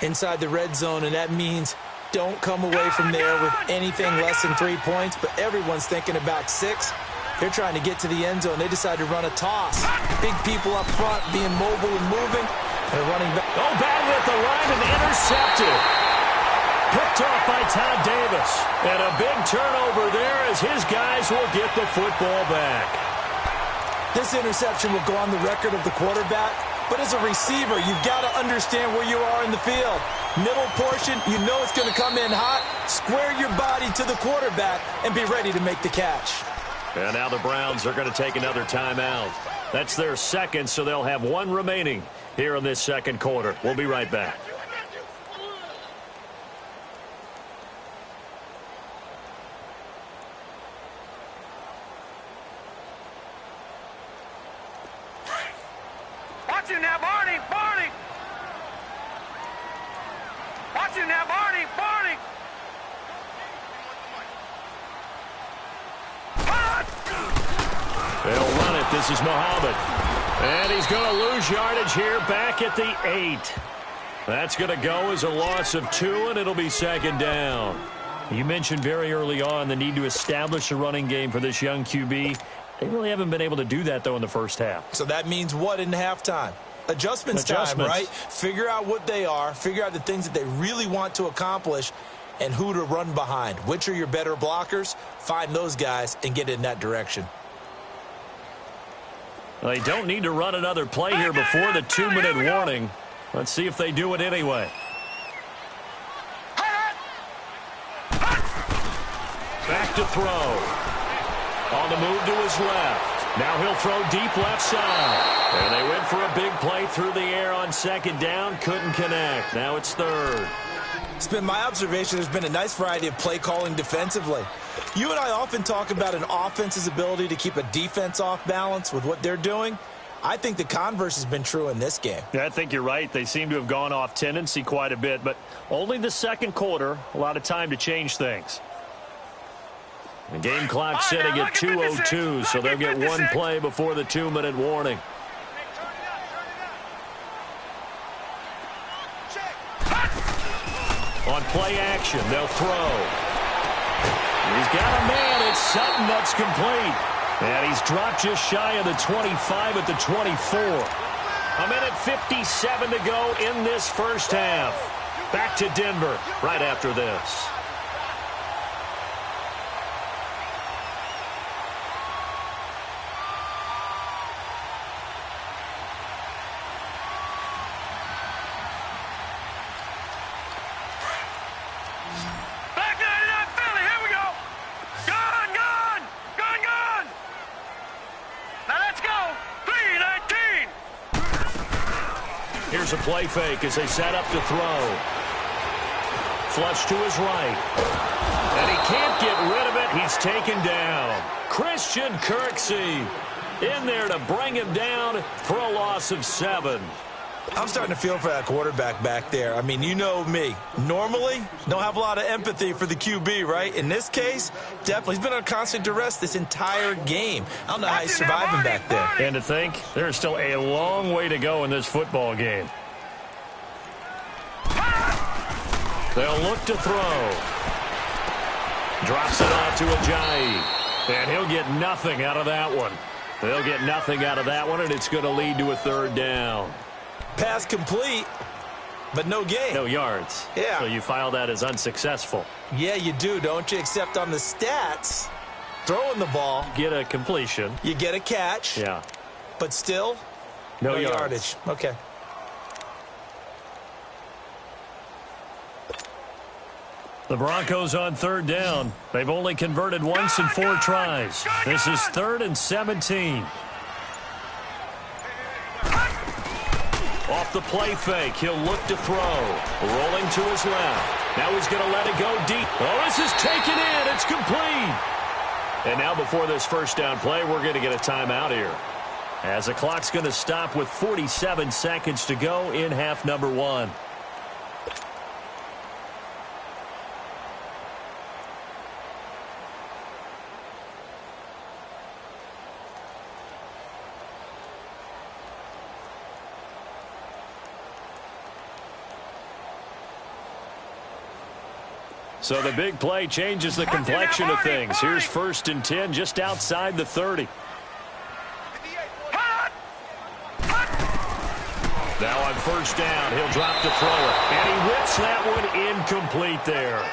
Speaker 8: Inside the red zone, and that means don't come away from there with anything less than 3 points, but everyone's thinking about 6. They're trying to get to the end zone. They decide to run a toss. Big people up front being mobile and moving. They're running back.
Speaker 7: Oh, battle at the line and intercepted. Picked off by Todd Davis. And a big turnover there as his guys will get the football back.
Speaker 8: This interception will go on the record of the quarterback, but as a receiver, you've got to understand where you are in the field. Middle portion, you know it's going to come in hot. Square your body to the quarterback and be ready to make the catch.
Speaker 7: And now the Browns are going to take another timeout. That's their second, so they'll have 1 remaining here in this second quarter. We'll be right back.
Speaker 9: Watch it now, Barney. Barney. Watch it now, Barney. Barney.
Speaker 7: They'll run it. This is Muhammad. And he's going to lose yardage here back at the 8. That's going to go as a loss of 2, and it'll be second down. You mentioned very early on the need to establish a running game for this young QB. They really haven't been able to do that, though, in the first half.
Speaker 8: So that means what in halftime? Adjustments time, right? Figure out what they are. Figure out the things that they really want to accomplish and who to run behind. Which are your better blockers? Find those guys and get in that direction.
Speaker 7: Well, they don't need to run another play here before the 2-minute warning. Let's see if they do it anyway. Back to throw. On the move to his left. Now he'll throw deep left side. And they went for a big play through the air on second down. Couldn't connect. Now it's third.
Speaker 8: It's been my observation there's been a nice variety of play calling defensively. You and I often talk about an offense's ability to keep a defense off balance with what they're doing. I think the converse has been true in this game.
Speaker 7: Yeah, I think you're right. They seem to have gone off tendency quite a bit, but only the second quarter, a lot of time to change things. The game clock sitting at 2:02, so they'll get 1 play before the 2-minute warning. On play action, they'll throw. He's got a man. It's Sutton that's complete. And he's dropped just shy of the 25 at the 24. A minute 57 to go in this first half. Back to Denver right after this. Here's a play fake as they set up to throw. Flush to his right. And he can't get rid of it. He's taken down. Christian Kirksey in there to bring him down for a loss of 7.
Speaker 8: I'm starting to feel for that quarterback back there. I mean, you know me. Normally, don't have a lot of empathy for the QB, right? In this case, definitely. He's been on constant duress this entire game. I don't know how he's surviving back there.
Speaker 7: And to think, there's still a long way to go in this football game. They'll look to throw. Drops it off to Ajayi. And he'll get nothing out of that one. They'll get nothing out of that one, and it's going to lead to a third down.
Speaker 8: Pass complete, but no gain.
Speaker 7: No yards.
Speaker 8: Yeah.
Speaker 7: So you file that as unsuccessful.
Speaker 8: Yeah, you do, don't you? Except on the stats, throwing the ball.
Speaker 7: Get a completion.
Speaker 8: You get a catch.
Speaker 7: Yeah.
Speaker 8: But still,
Speaker 7: no
Speaker 8: yardage. Okay.
Speaker 7: The Broncos on third down. They've only converted once in 4 tries. This is 3rd and 17. Off the play fake, he'll look to throw. Rolling to his left. Now he's going to let it go deep. Oh, this is taken in. It's complete. And now before this first down play, we're going to get a timeout here, as the clock's going to stop with 47 seconds to go in half number 1. So the big play changes the complexion of things. Here's 1st and 10 just outside the 30. Now on 1st down, he'll drop to throw it. And he whips that one incomplete there.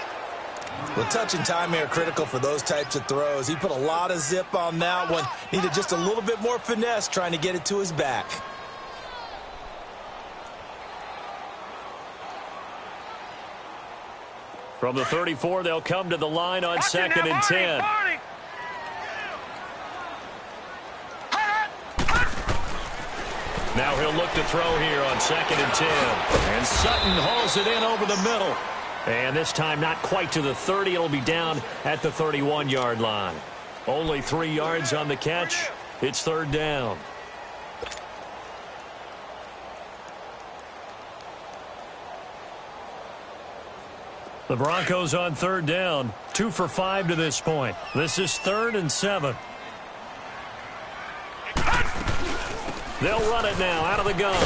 Speaker 8: Well, touch and timing are critical for those types of throws. He put a lot of zip on that one. Needed just a little bit more finesse trying to get it to his back.
Speaker 7: From the 34, they'll come to the line on 2nd and 10. Now he'll look to throw here on 2nd and 10. And Sutton hauls it in over the middle. And this time not quite to the 30. It'll be down at the 31-yard line. Only 3 yards on the catch. It's 3rd down. The Broncos on 3rd down, 2 for 5 to this point. This is 3rd and 7. They'll run it now out of the gun.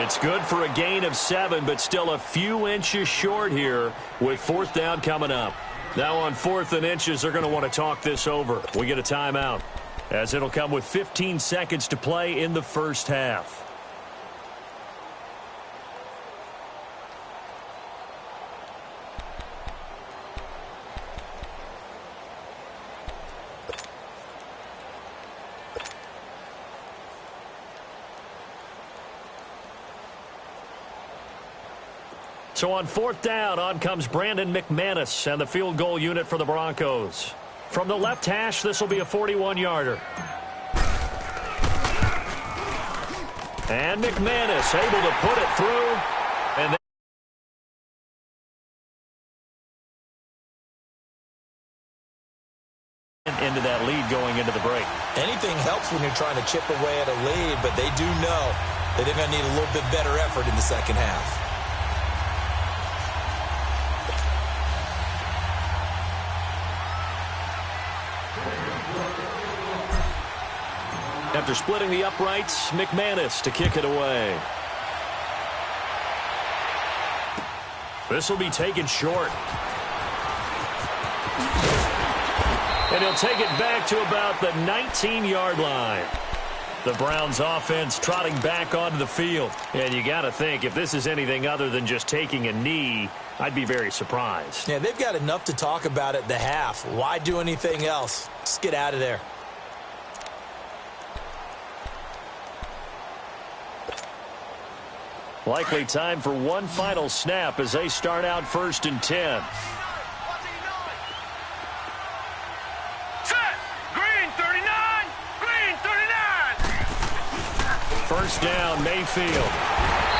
Speaker 7: It's good for a gain of 7, but still a few inches short here with 4th down coming up. Now on 4th and inches, they're going to want to talk this over. We get a timeout, as it'll come with 15 seconds to play in the first half. So on 4th down, on comes Brandon McManus and the field goal unit for the Broncos. From the left hash, this will be a 41-yarder. And McManus able to put it through. And then into that lead going into the break.
Speaker 8: Anything helps when you're trying to chip away at a lead, but they do know that they're going to need a little bit better effort in the second half.
Speaker 7: After splitting the uprights, McManus to kick it away. This will be taken short. And he'll take it back to about the 19-yard line. The Browns offense trotting back onto the field. And you got to think, if this is anything other than just taking a knee, I'd be very surprised.
Speaker 8: Yeah, they've got enough to talk about at the half. Why do anything else? Just get out of there.
Speaker 7: Likely time for one final snap as they start out 1st and 10.
Speaker 9: Set! Green 39! Green 39!
Speaker 7: First down, Mayfield.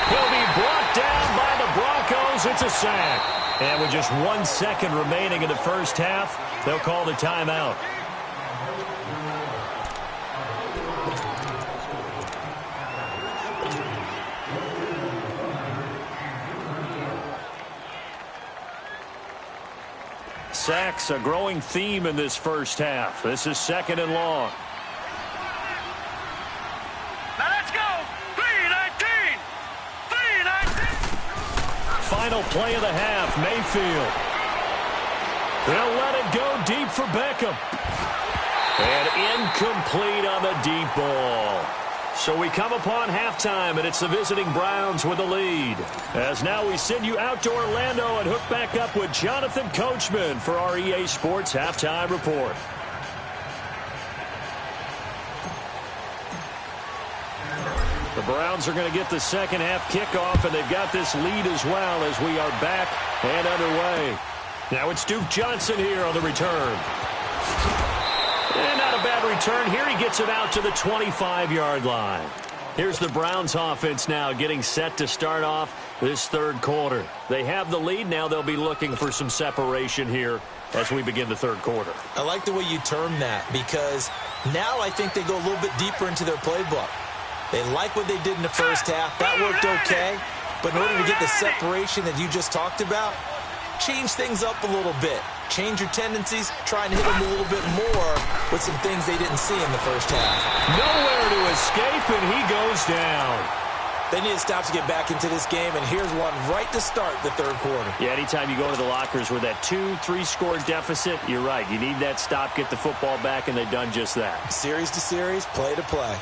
Speaker 7: He'll be brought down by the Broncos. It's a sack. And with just 1 second remaining in the first half, they'll call the timeout. Sacks, a growing theme in this first half. This is 2nd and long.
Speaker 9: Now let's go! 3-19! 3-19!
Speaker 7: Final play of the half, Mayfield. They'll let it go deep for Beckham. And incomplete on the deep ball. So we come upon halftime, and it's the visiting Browns with the lead. As now we send you out to Orlando and hook back up with Jonathan Coachman for our EA Sports Halftime Report. The Browns are going to get the second half kickoff, and they've got this lead as well as we are back and underway. Now it's Duke Johnson here on the return. And not a bad return here. He gets it out to the 25-yard line. Here's the Browns offense now getting set to start off this third quarter. They have the lead. Now they'll be looking for some separation here as we begin the third quarter.
Speaker 8: I like the way you term that, because now I think they go a little bit deeper into their playbook. They like what they did in the first half. That worked okay. But in order to get the separation that you just talked about, change things up a little bit. Change your tendencies, try and hit them a little bit more with some things they didn't see in the first half.
Speaker 7: Nowhere to escape, and he goes down.
Speaker 8: They need to stop to get back into this game, and here's one right to start the third quarter.
Speaker 7: Yeah, anytime you go to the lockers with that 2-3 score deficit, you're right. You need that stop, get the football back, and they've done just that.
Speaker 8: Series to series, play to play.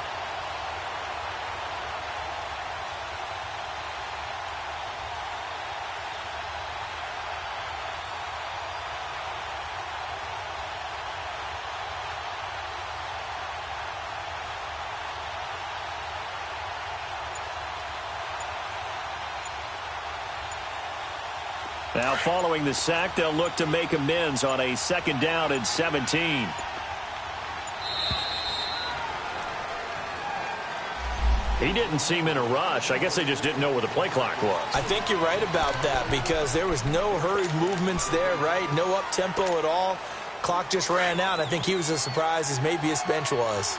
Speaker 7: Now, following the sack, they'll look to make amends on a 2nd down and 17. He didn't seem in a rush. I guess they just didn't know where the play clock was.
Speaker 8: I think you're right about that, because there was no hurried movements there, right? No up-tempo at all. Clock just ran out. I think he was as surprised as maybe his bench was.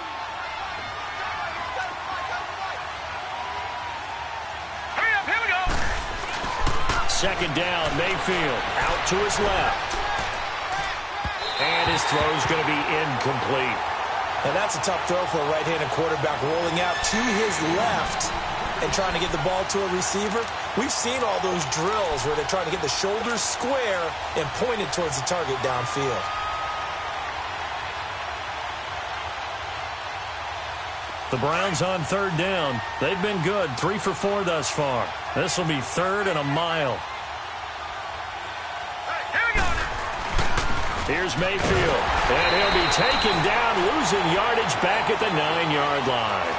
Speaker 7: Second down, Mayfield out to his left. And his throw's going to be incomplete.
Speaker 8: And that's a tough throw for a right-handed quarterback, rolling out to his left and trying to get the ball to a receiver. We've seen all those drills where they're trying to get the shoulders square and point it towards the target downfield.
Speaker 7: The Browns on 3rd down. They've been good, 3 for 4 thus far. This will be 3rd and a mile. Here's Mayfield, and he'll be taken down, losing yardage back at the 9-yard line.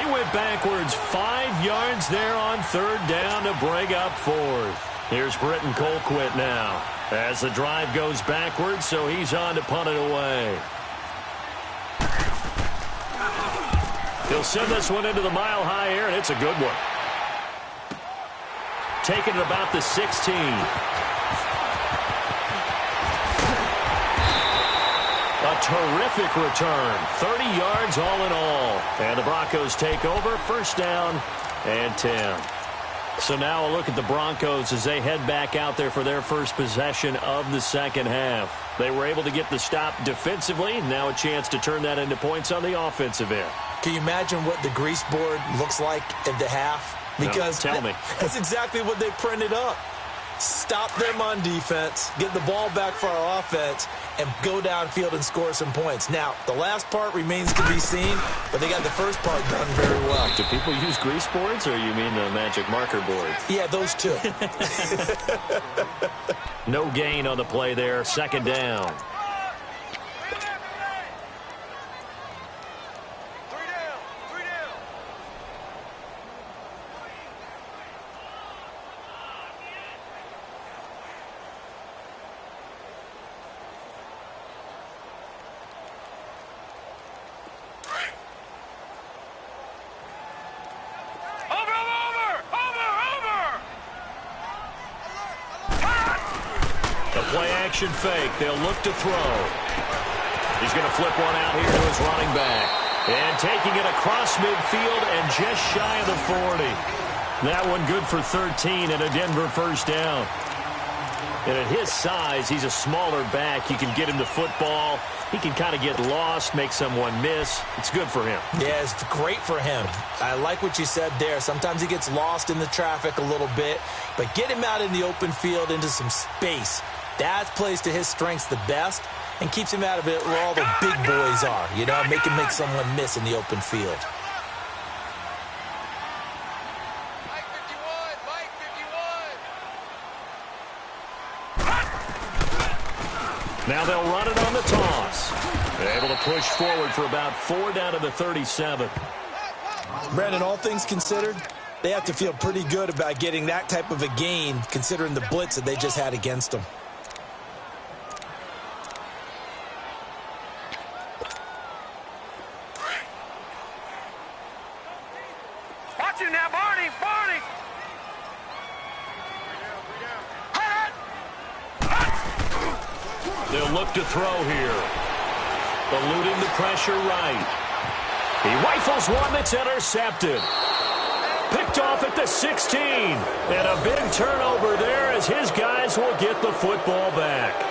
Speaker 7: He went backwards 5 yards there on 3rd down to bring up 4th. Here's Britton Colquitt now as the drive goes backwards, so he's on to punt it away. He'll send this one into the mile-high air, and it's a good one. Taking it about the 16. A terrific return. 30 yards all in all. And the Broncos take over. 1st down and 10. So now a look at the Broncos as they head back out there for their first possession of the second half. They were able to get the stop defensively. Now a chance to turn that into points on the offensive end.
Speaker 8: Can you imagine what the grease board looks like at the half? Because
Speaker 7: no, tell me.
Speaker 8: That's exactly what they printed up. Stop them on defense, get the ball back for our offense, and go downfield and score some points. Now, the last part remains to be seen, but they got the first part done very well.
Speaker 7: Do people use grease boards, or you mean the magic marker board?
Speaker 8: Yeah, those two.
Speaker 7: No gain on the play there. 2nd down. Play-action fake. They'll look to throw. He's going to flip one out here to his running back. And taking it across midfield and just shy of the 40. That one good for 13 and a Denver 1st down. And at his size, he's a smaller back. You can get him the football. He can kind of get lost, make someone miss. It's good for him.
Speaker 8: Yeah, it's great for him. I like what you said there. Sometimes he gets lost in the traffic a little bit. But get him out in the open field into some space. That plays to his strengths the best and keeps him out of it where all the big boys are. You know, make him make someone miss in the open field.
Speaker 7: Now they'll run it on the toss. They're able to push forward for about 4 down to the 37.
Speaker 8: Brandon, all things considered, they have to feel pretty good about getting that type of a gain, considering the blitz that they just had against them.
Speaker 9: Watch you now, Barney! Barney!
Speaker 7: They'll look to throw here. Eluding the pressure right. He rifles one that's intercepted. Picked off at the 16. And a big turnover there as his guys will get the football back.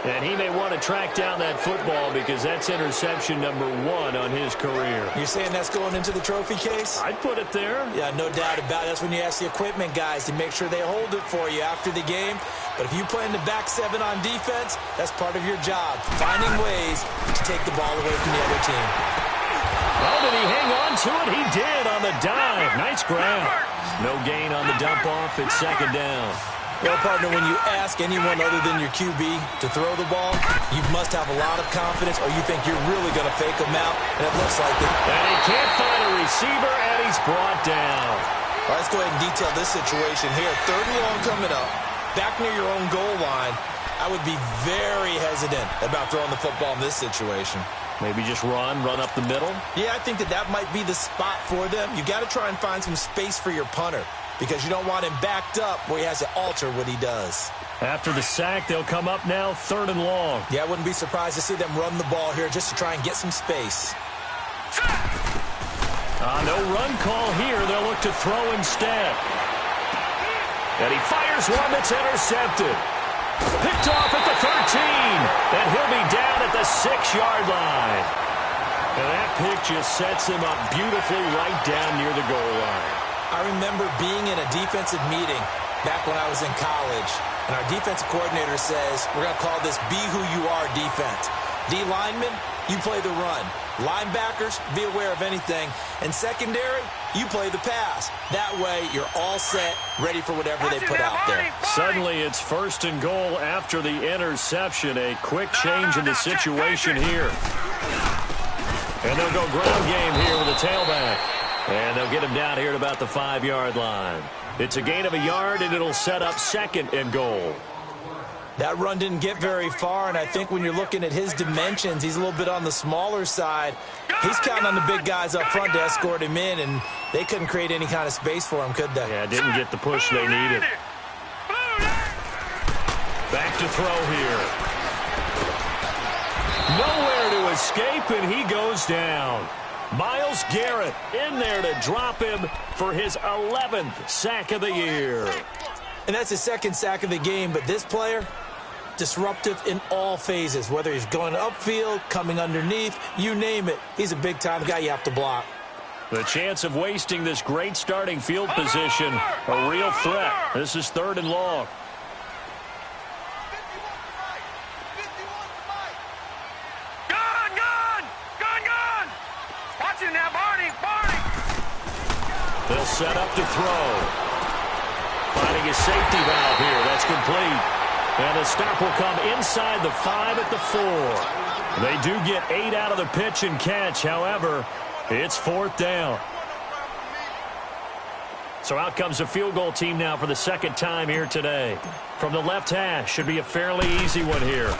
Speaker 7: And he may want to track down that football because that's interception number 1 on his career.
Speaker 8: You're saying that's going into the trophy case?
Speaker 7: I'd put it there.
Speaker 8: Yeah, no doubt about it. That's when you ask the equipment guys to make sure they hold it for you after the game. But if you play in the back 7 on defense, that's part of your job, finding ways to take the ball away from the other team.
Speaker 7: Oh, did he hang on to it? He did on the dive. Nice grab. No gain on the dump off. It's second down.
Speaker 8: Well, partner, when you ask anyone other than your QB to throw the ball, you must have a lot of confidence or you think you're really going to fake them out, and it looks like it.
Speaker 7: And he can't find a receiver, and he's brought down.
Speaker 8: All right, let's go ahead and detail this situation here. 3rd and long coming up, back near your own goal line. I would be very hesitant about throwing the football in this situation.
Speaker 7: Maybe just run up the middle?
Speaker 8: Yeah, I think that might be the spot for them. You got to try and find some space for your punter because you don't want him backed up where he has to alter what he does.
Speaker 7: After the sack, they'll come up now 3rd and long.
Speaker 8: Yeah, I wouldn't be surprised to see them run the ball here just to try and get some space.
Speaker 7: No run call here. They'll look to throw instead. And he fires one that's intercepted. Picked off at the 13. And he'll be down at the 6-yard line. And that pick just sets him up beautifully right down near the goal line.
Speaker 8: I remember being in a defensive meeting back when I was in college, and our defensive coordinator says, we're going to call this Be Who You Are defense. D linemen, you play the run. Linebackers, be aware of anything. And secondary, you play the pass. That way, you're all set, ready for whatever they put out there.
Speaker 7: Suddenly, it's 1st and goal after the interception. A quick change in the situation here. And they'll go ground game here with a tailback. And they'll get him down here at about the 5-yard line. It's a gain of a yard, and it'll set up 2nd and goal.
Speaker 8: That run didn't get very far, and I think when you're looking at his dimensions, he's a little bit on the smaller side. He's counting on the big guys up front to escort him in, and they couldn't create any kind of space for him, could they?
Speaker 7: Yeah, didn't get the push they needed. Back to throw here. Nowhere to escape, and he goes down. Myles Garrett in there to drop him for his 11th sack of the year.
Speaker 8: And that's his 2nd sack of the game, but this player, disruptive in all phases, whether he's going upfield, coming underneath, you name it. He's a big-time guy you have to block.
Speaker 7: The chance of wasting this great starting field position, a real threat. This is 3rd and long.
Speaker 9: Gun! Watch it now, Barney!
Speaker 7: They'll set up to throw. Finding a safety valve here. That's complete. And the stop will come inside the 5 at the 4. They do get 8 out of the pitch and catch. However, it's 4th down. So out comes a field goal team now for the 2nd time here today. From the left hash. Should be a fairly easy one here.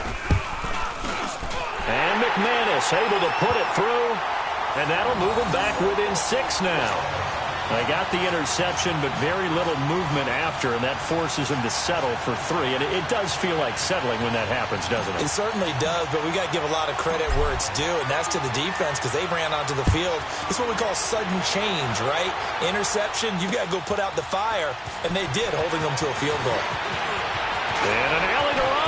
Speaker 7: And McManus able to put it through. And that'll move him back within 6 now. They got the interception, but very little movement after, and that forces him to settle for 3. And it does feel like settling when that happens, doesn't it?
Speaker 8: It certainly does, but we got to give a lot of credit where it's due, and that's to the defense because they ran onto the field. It's what we call sudden change, right? Interception, you got to go put out the fire, and they did, holding them to a field goal.
Speaker 7: And an alley to run.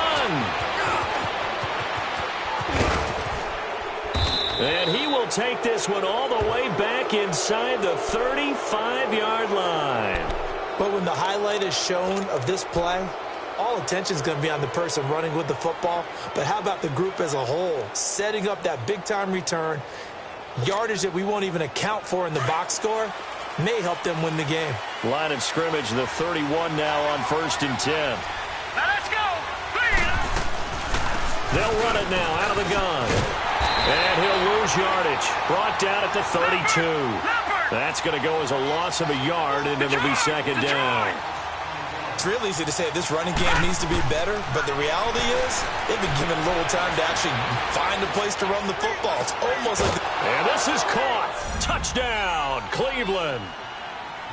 Speaker 7: And he will take this one all the way back inside the 35-yard line.
Speaker 8: But when the highlight is shown of this play, all attention is going to be on the person running with the football. But how about the group as a whole, setting up that big-time return, yardage that we won't even account for in the box score, may help them win the game.
Speaker 7: Line of scrimmage, the 31 now on 1st and 10.
Speaker 9: Now let's go!
Speaker 7: They'll run it now out of the gun. And he'll lose yardage. Brought down at the 32. That's going to go as a loss of a yard, and it'll be second down.
Speaker 8: It's real easy to say this running game needs to be better, but the reality is they've been given little time to actually find a place to run the football. It's almost like...
Speaker 7: And this is caught. Touchdown, Cleveland.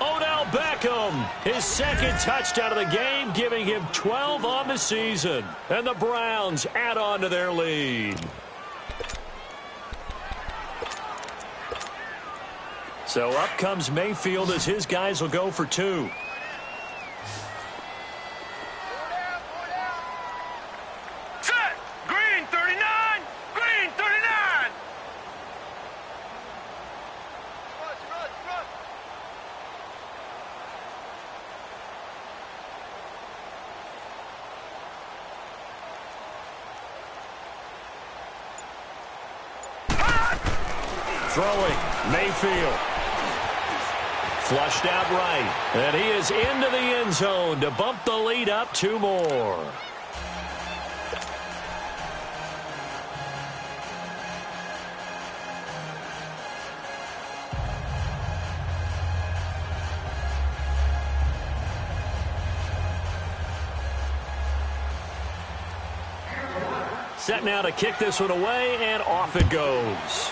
Speaker 7: Odell Beckham, his second touchdown of the game, giving him 12 on the season. And the Browns add on to their lead. So up comes Mayfield as his guys will go for two.
Speaker 9: Set. Green 39. Green 39.
Speaker 7: Throwing, Mayfield. Flushed out right. And he is into the end zone to bump the lead up two more. Set now to kick this one away, and off it goes.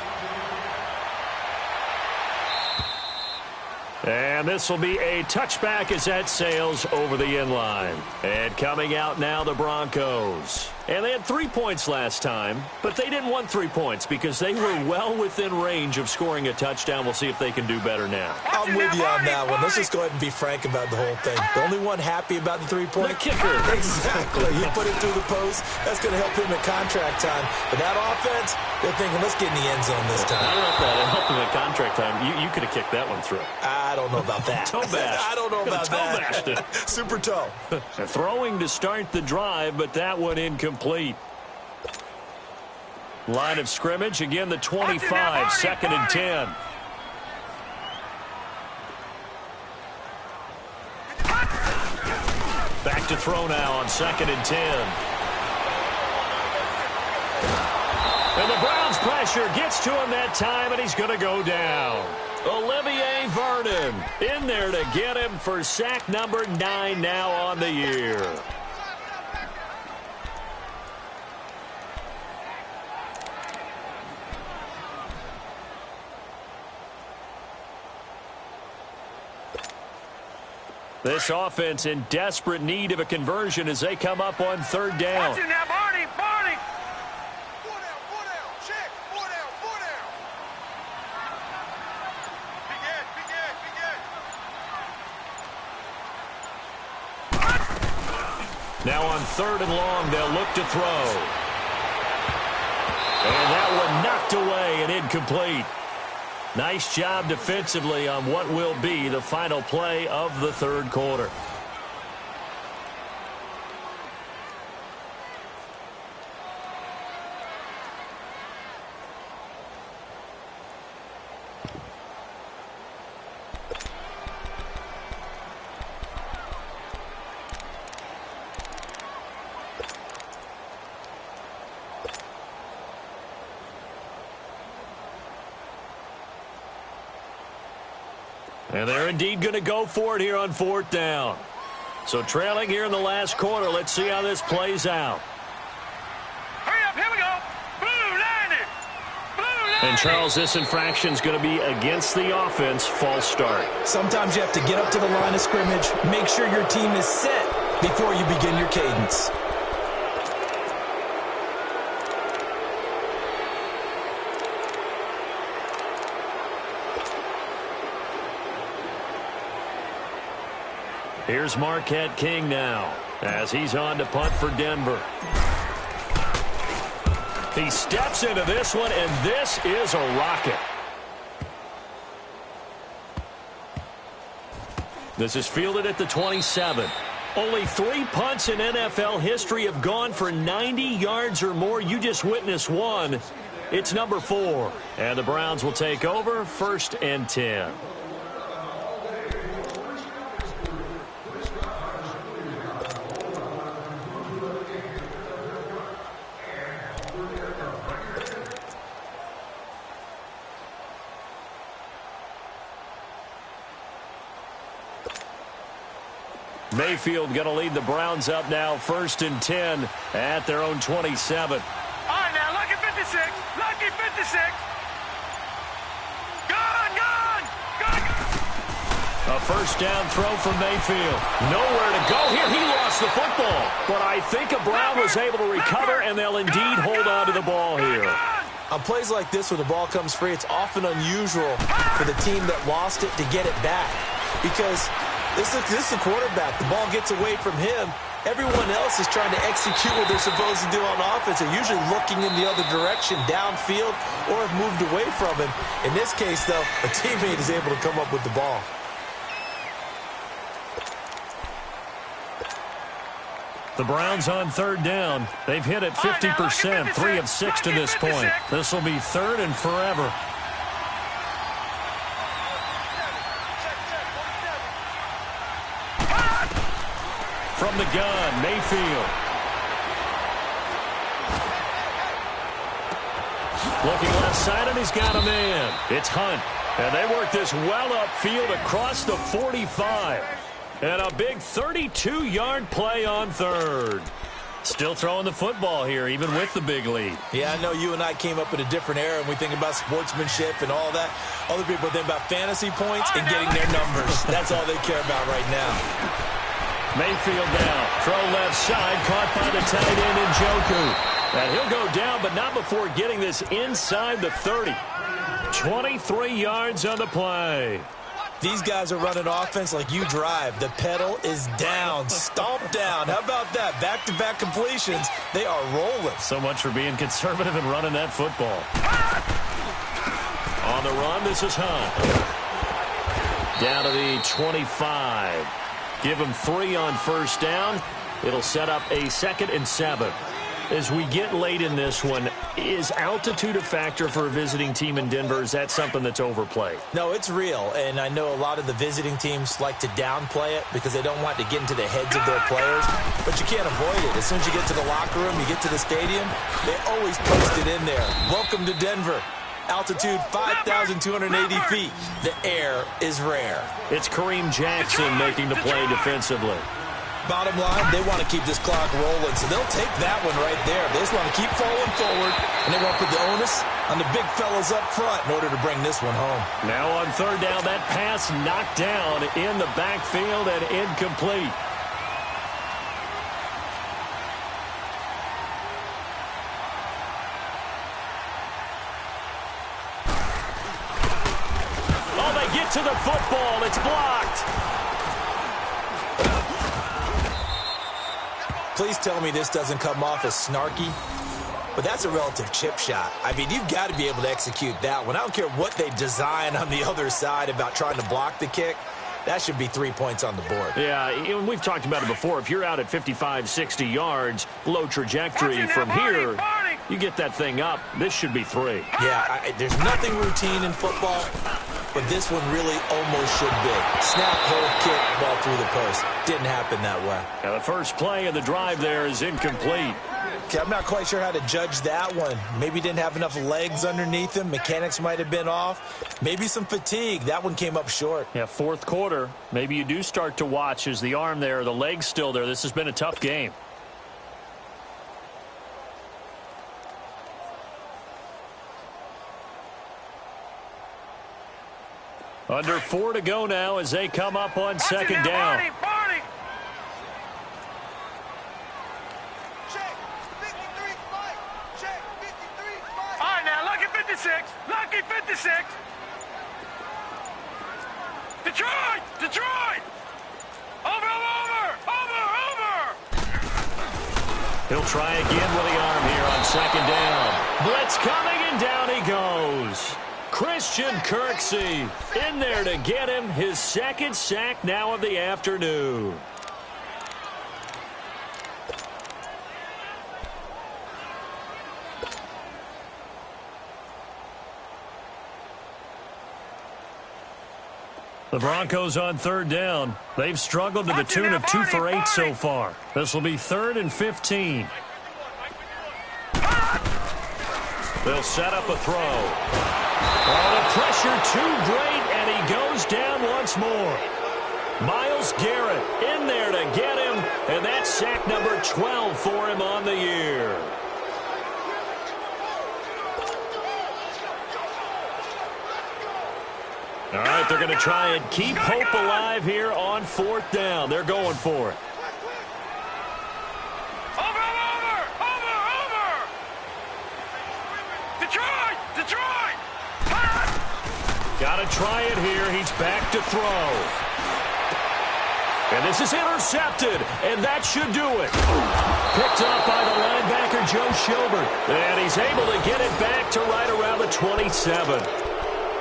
Speaker 7: And this will be a touchback as that sails over the end line. And coming out now, the Broncos. And they had 3 points last time, but they didn't want 3 points because they were well within range of scoring a touchdown. We'll see if they can do better now.
Speaker 8: I'm with you on that one. Let's just go ahead and be frank about the whole thing. The only one happy about the 3-point?
Speaker 7: The kicker.
Speaker 8: Exactly. He put it through the post. That's going to help him at contract time. But that offense, they're thinking, let's get in the end zone this time.
Speaker 7: I don't know if that helped him at contract time. You could have kicked that one through.
Speaker 8: I don't know about that.
Speaker 7: Toe bash.
Speaker 8: I don't know about that.
Speaker 7: Bashed it.
Speaker 8: Super toe.
Speaker 7: Throwing to start the drive, but that one incomplete. Line of scrimmage, again the 25, second and 10. Back to throw now on second and 10. And the Browns pressure gets to him that time, and he's going to go down. Olivier Vernon in there to get him for sack number 9 now on the year. This offense in desperate need of a conversion as they come up on third down.
Speaker 9: Watch it now, Barney, Barney.
Speaker 4: 4 down, check, 4 down. Big
Speaker 7: Now on third and long, they'll look to throw. And that one knocked away and incomplete. Nice job defensively on what will be the final play of the third quarter. And they're indeed going to go for it here on fourth down. So trailing here in the last quarter. Let's see how this plays out.
Speaker 9: Hurry up, here we go. Blue 90. Blue 90.
Speaker 7: And Charles, this infraction is going to be against the offense. False start.
Speaker 8: Sometimes you have to get up to the line of scrimmage, make sure your team is set before you begin your cadence.
Speaker 7: Here's Marquette King now as he's on to punt for Denver. He steps into this one, and this is a rocket. This is fielded at the 27. Only 3 punts in NFL history have gone for 90 yards or more. You just witnessed one. It's number 4. And the Browns will take over, 1st and 10. Mayfield going to lead the Browns up now, 1st and 10 at their own 27.
Speaker 9: All right, now, lucky 56. Lucky 56. Gone.
Speaker 7: A first down throw from Mayfield. Nowhere to go here. He lost the football. But I think a Brown was able to recover, and they'll indeed hold on to the ball here.
Speaker 8: On plays like this where the ball comes free, it's often unusual for the team that lost it to get it back. Because this is the quarterback. The ball gets away from him. Everyone else is trying to execute what they're supposed to do on offense. They're usually looking in the other direction, downfield, or have moved away from him. In this case, though, a teammate is able to come up with the ball.
Speaker 7: The Browns on 3rd down. They've hit it 50%, 3 of 6 to this point. This will be 3rd and forever. From the gun, Mayfield. Looking left side, and he's got a man. It's Hunt. And they work this well upfield across the 45. And a big 32-yard play on 3rd. Still throwing the football here, even with the big lead.
Speaker 8: Yeah, I know you and I came up in a different era, and we think about sportsmanship and all that. Other people think about fantasy points and getting their numbers. That's all they care about right now.
Speaker 7: Mayfield now. Throw left side, caught by the tight end Njoku. And he'll go down, but not before getting this inside the 30. 23 yards on the play.
Speaker 8: These guys are running offense like you drive. The pedal is down, stomp down. How about that? Back-to-back completions. They are rolling.
Speaker 7: So much for being conservative and running that football. On the run, this is Hunt. Down to the 25. Give him 3 on first down. It'll set up a 2nd and 7. As we get late in this one, is altitude a factor for a visiting team in Denver? Is that something that's overplayed?
Speaker 8: No, it's real, and I know a lot of the visiting teams like to downplay it because they don't want to get into the heads of their players, but you can't avoid it. As soon as you get to the locker room, you get to the stadium, they always post it in there. Welcome to Denver. Altitude 5,280 feet. The air is rare.
Speaker 7: It's Kareem Jackson making the play defensively.
Speaker 8: Bottom line, they want to keep this clock rolling, so they'll take that one right there. They just want to keep falling forward, and they want to put the onus on the big fellas up front in order to bring this one home.
Speaker 7: Now on 3rd down, that pass knocked down in the backfield and incomplete. Oh, they get to the football. It's blocked.
Speaker 8: Please tell me this doesn't come off as snarky, but that's a relative chip shot. I mean, you've got to be able to execute that one. I don't care what they design on the other side about trying to block the kick. That should be 3 points on the board.
Speaker 7: Yeah, we've talked about it before. If you're out at 55, 60 yards, low trajectory from here, you get that thing up. This should be 3.
Speaker 8: Yeah, there's nothing routine in football, but this one really almost should be. Snap, hold, kick, ball through the post. Didn't happen that way.
Speaker 7: Now the first play of the drive there is incomplete.
Speaker 8: Okay, I'm not quite sure how to judge that one. Maybe didn't have enough legs underneath him. Mechanics might have been off. Maybe some fatigue. That one came up short.
Speaker 7: Yeah, 4th quarter. Maybe you do start to watch as the arm there, the leg's still there. This has been a tough game. Under 4 to go now as they come up on 2nd down.
Speaker 9: Barney. All right, now, lucky 56. Lucky 56. Detroit. Over.
Speaker 7: He'll try again with the arm here on 2nd down. Blitz coming, and down he goes. Christian Kirksey in there to get him his 2nd sack now of the afternoon. The Broncos on 3rd down. They've struggled to the tune of 2 for 8 so far. This will be 3rd and 15. They'll set up a throw. Oh, the pressure too great, and he goes down once more. Miles Myles Garrett in there to get him, and that's sack number 12 for him on the year. All right, they're going to try and keep hope alive here on 4th down. They're going for it.
Speaker 9: Over! Detroit!
Speaker 7: Got to try it here. He's back to throw. And this is intercepted, and that should do it. Picked up by the linebacker, Joe Schobert. And he's able to get it back to right around the 27.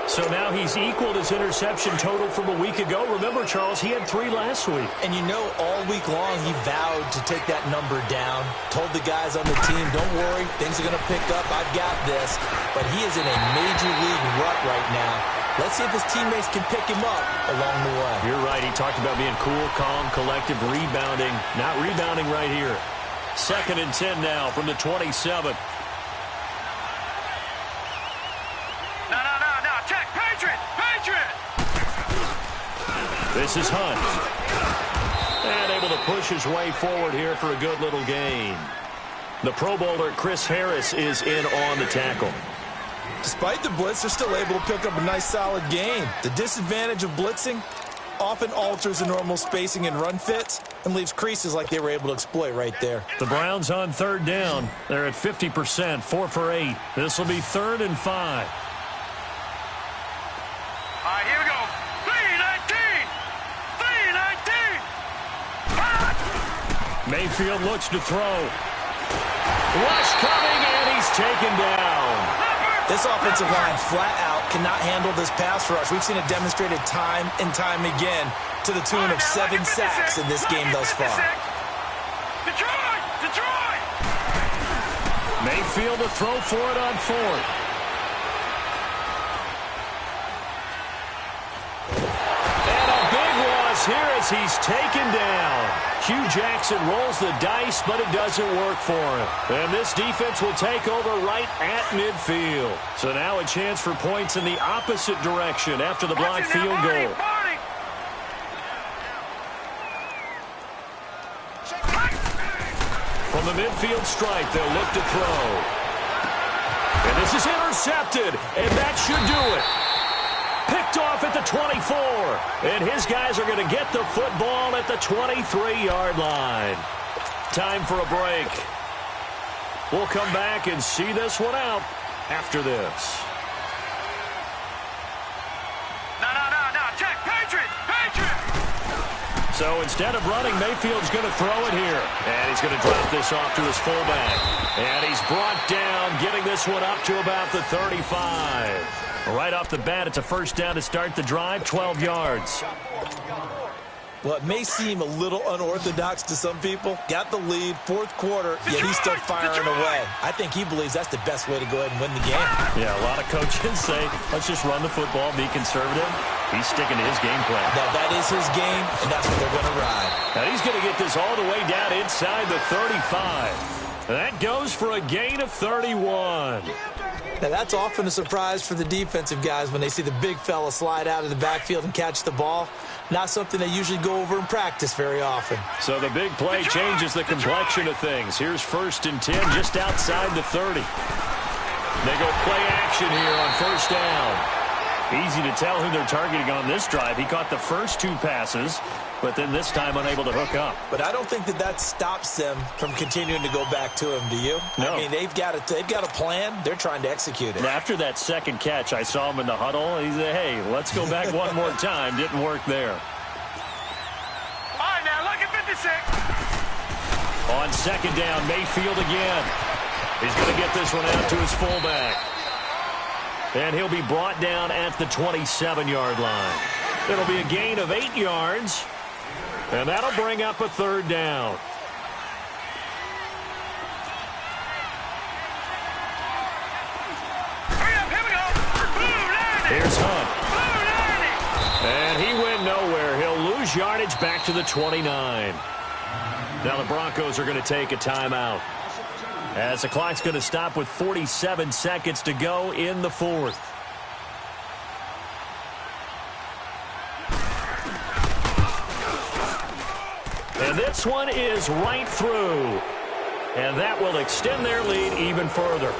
Speaker 7: So now he's equaled his interception total from a week ago. Remember, Charles, he had 3 last week.
Speaker 8: And you know, all week long he vowed to take that number down. Told the guys on the team, don't worry, things are going to pick up. I've got this. But he is in a major league rut right now. Let's see if his teammates can pick him up along the way.
Speaker 7: You're right. He talked about being cool, calm, collective, rebounding. Not rebounding right here. 2nd and 10 now from the 27.
Speaker 9: Check, Patriot!
Speaker 7: This is Hunt. And able to push his way forward here for a good little gain. The Pro Bowler, Chris Harris, is in on the tackle.
Speaker 8: Despite the blitz, they're still able to pick up a nice, solid gain. The disadvantage of blitzing often alters the normal spacing and run fits and leaves creases like they were able to exploit right there.
Speaker 7: The Browns on 3rd down. They're at 50%, 4 for 8. This will be 3rd and 5.
Speaker 9: All right, here we go. 3-19.
Speaker 7: Mayfield looks to throw. Rush coming, and he's taken down.
Speaker 8: This offensive line flat out cannot handle this pass rush. We've seen it demonstrated time and time again to the tune of 7 sacks in this game thus far.
Speaker 9: Detroit!
Speaker 7: Mayfield to throw for it on 4th. Here as he's taken down. Hugh Jackson rolls the dice, but it doesn't work for him. And this defense will take over right at midfield. So now a chance for points in the opposite direction after the blocked field goal. From the midfield stripe, they'll look to throw. And this is intercepted, and that should do it. Picked off at the 24, and his guys are going to get the football at the 23-yard line. Time for a break. We'll come back and see this one out after this.
Speaker 9: No, check, Patriot!
Speaker 7: So instead of running, Mayfield's going to throw it here. And he's going to drop this off to his fullback. And he's brought down, getting this one up to about the 35. Right off the bat, it's a 1st down to start the drive, 12 yards.
Speaker 8: Well, it may seem a little unorthodox to some people. Got the lead, 4th quarter, yet he's still firing away. I think he believes that's the best way to go ahead and win the game.
Speaker 7: Yeah, a lot of coaches say, let's just run the football, be conservative. He's sticking to his game plan.
Speaker 8: Now, that is his game, and that's what they're going to ride.
Speaker 7: Now, he's going to get this all the way down inside the 35. That goes for a gain of 31.
Speaker 8: Now, that's often a surprise for the defensive guys when they see the big fella slide out of the backfield and catch the ball. Not something they usually go over in practice very often.
Speaker 7: So the big play changes the complexion of things. Here's 1st and 10 just outside the 30. They go play action here on 1st down. Easy to tell who they're targeting on this drive. He caught the first 2 passes, but then this time unable to hook up.
Speaker 8: But I don't think that stops them from continuing to go back to him, do you?
Speaker 7: No.
Speaker 8: I mean, they've got a plan. They're trying to execute it.
Speaker 7: After that 2nd catch, I saw him in the huddle. He said, hey, let's go back one more time. Didn't work there.
Speaker 9: All right, now look at 56.
Speaker 7: On 2nd down, Mayfield again. He's going to get this one out to his fullback. And he'll be brought down at the 27-yard line. It'll be a gain of 8 yards. And that'll bring up a 3rd down.
Speaker 9: Here we go.
Speaker 7: Here's Hunt. And he went nowhere. He'll lose yardage back to the 29. Now the Broncos are going to take a timeout, as the clock's going to stop with 47 seconds to go in the 4th. This one is right through. And that will extend their lead even further.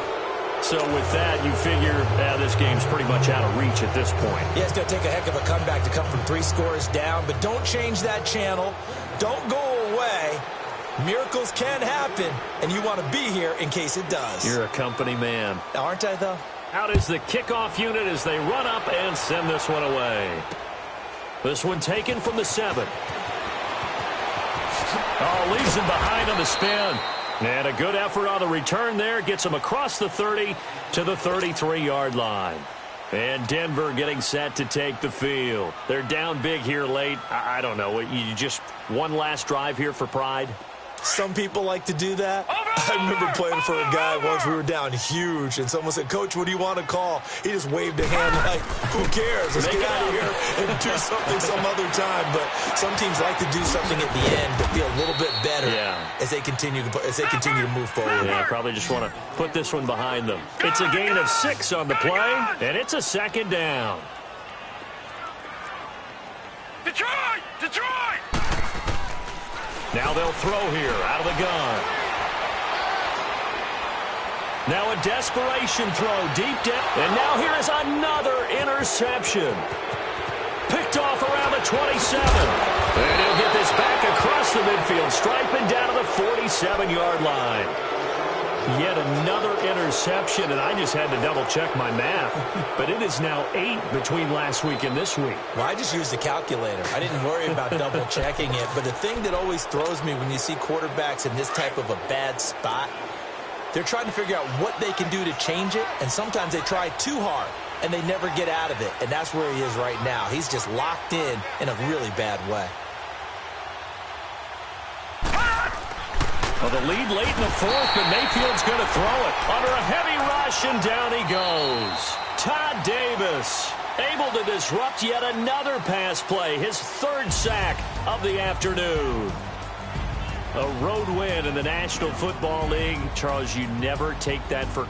Speaker 7: So with that, you figure this game's pretty much out of reach at this point.
Speaker 8: Yeah, it's going to take a heck of a comeback to come from 3 scores down. But don't change that channel. Don't go away. Miracles can happen, and you want to be here in case it does.
Speaker 7: You're a company man.
Speaker 8: Aren't I, though?
Speaker 7: Out is the kickoff unit as they run up and send this one away. This one taken from the 7. Oh, leaves him behind on the spin. And a good effort on the return there. Gets him across the 30 to the 33-yard line. And Denver getting set to take the field. They're down big here late. I don't know. You just one last drive here for pride?
Speaker 8: Some people like to do that. I remember playing for a guy once. We were down huge, and someone said, "Coach, what do you want to call?" He just waved a hand like, "Who cares? Let's get out of here and do something some other time." But some teams like to do something at the end to feel a little bit better as they continue to move forward.
Speaker 7: Yeah, probably just want to put this one behind them. It's a gain of 6 on the play, and it's a second down.
Speaker 9: Detroit! Detroit!
Speaker 7: Now they'll throw here out of the gun. Now a desperation throw deep down. And now here is another interception. Picked off around the 27. And he'll get this back across the midfield stripe and down to the 47-yard line. Yet another interception, and I just had to double-check my math. But it is now 8 between last week and this week.
Speaker 8: Well, I just used the calculator. I didn't worry about double-checking it. But the thing that always throws me when you see quarterbacks in this type of a bad spot, they're trying to figure out what they can do to change it, and sometimes they try too hard, and they never get out of it. And that's where he is right now. He's just locked in a really bad way.
Speaker 7: Well, the lead late in the 4th, but Mayfield's going to throw it. Under a heavy rush, and down he goes. Todd Davis able to disrupt yet another pass play, his 3rd sack of the afternoon. A road win in the National Football League. Charles, you never take that for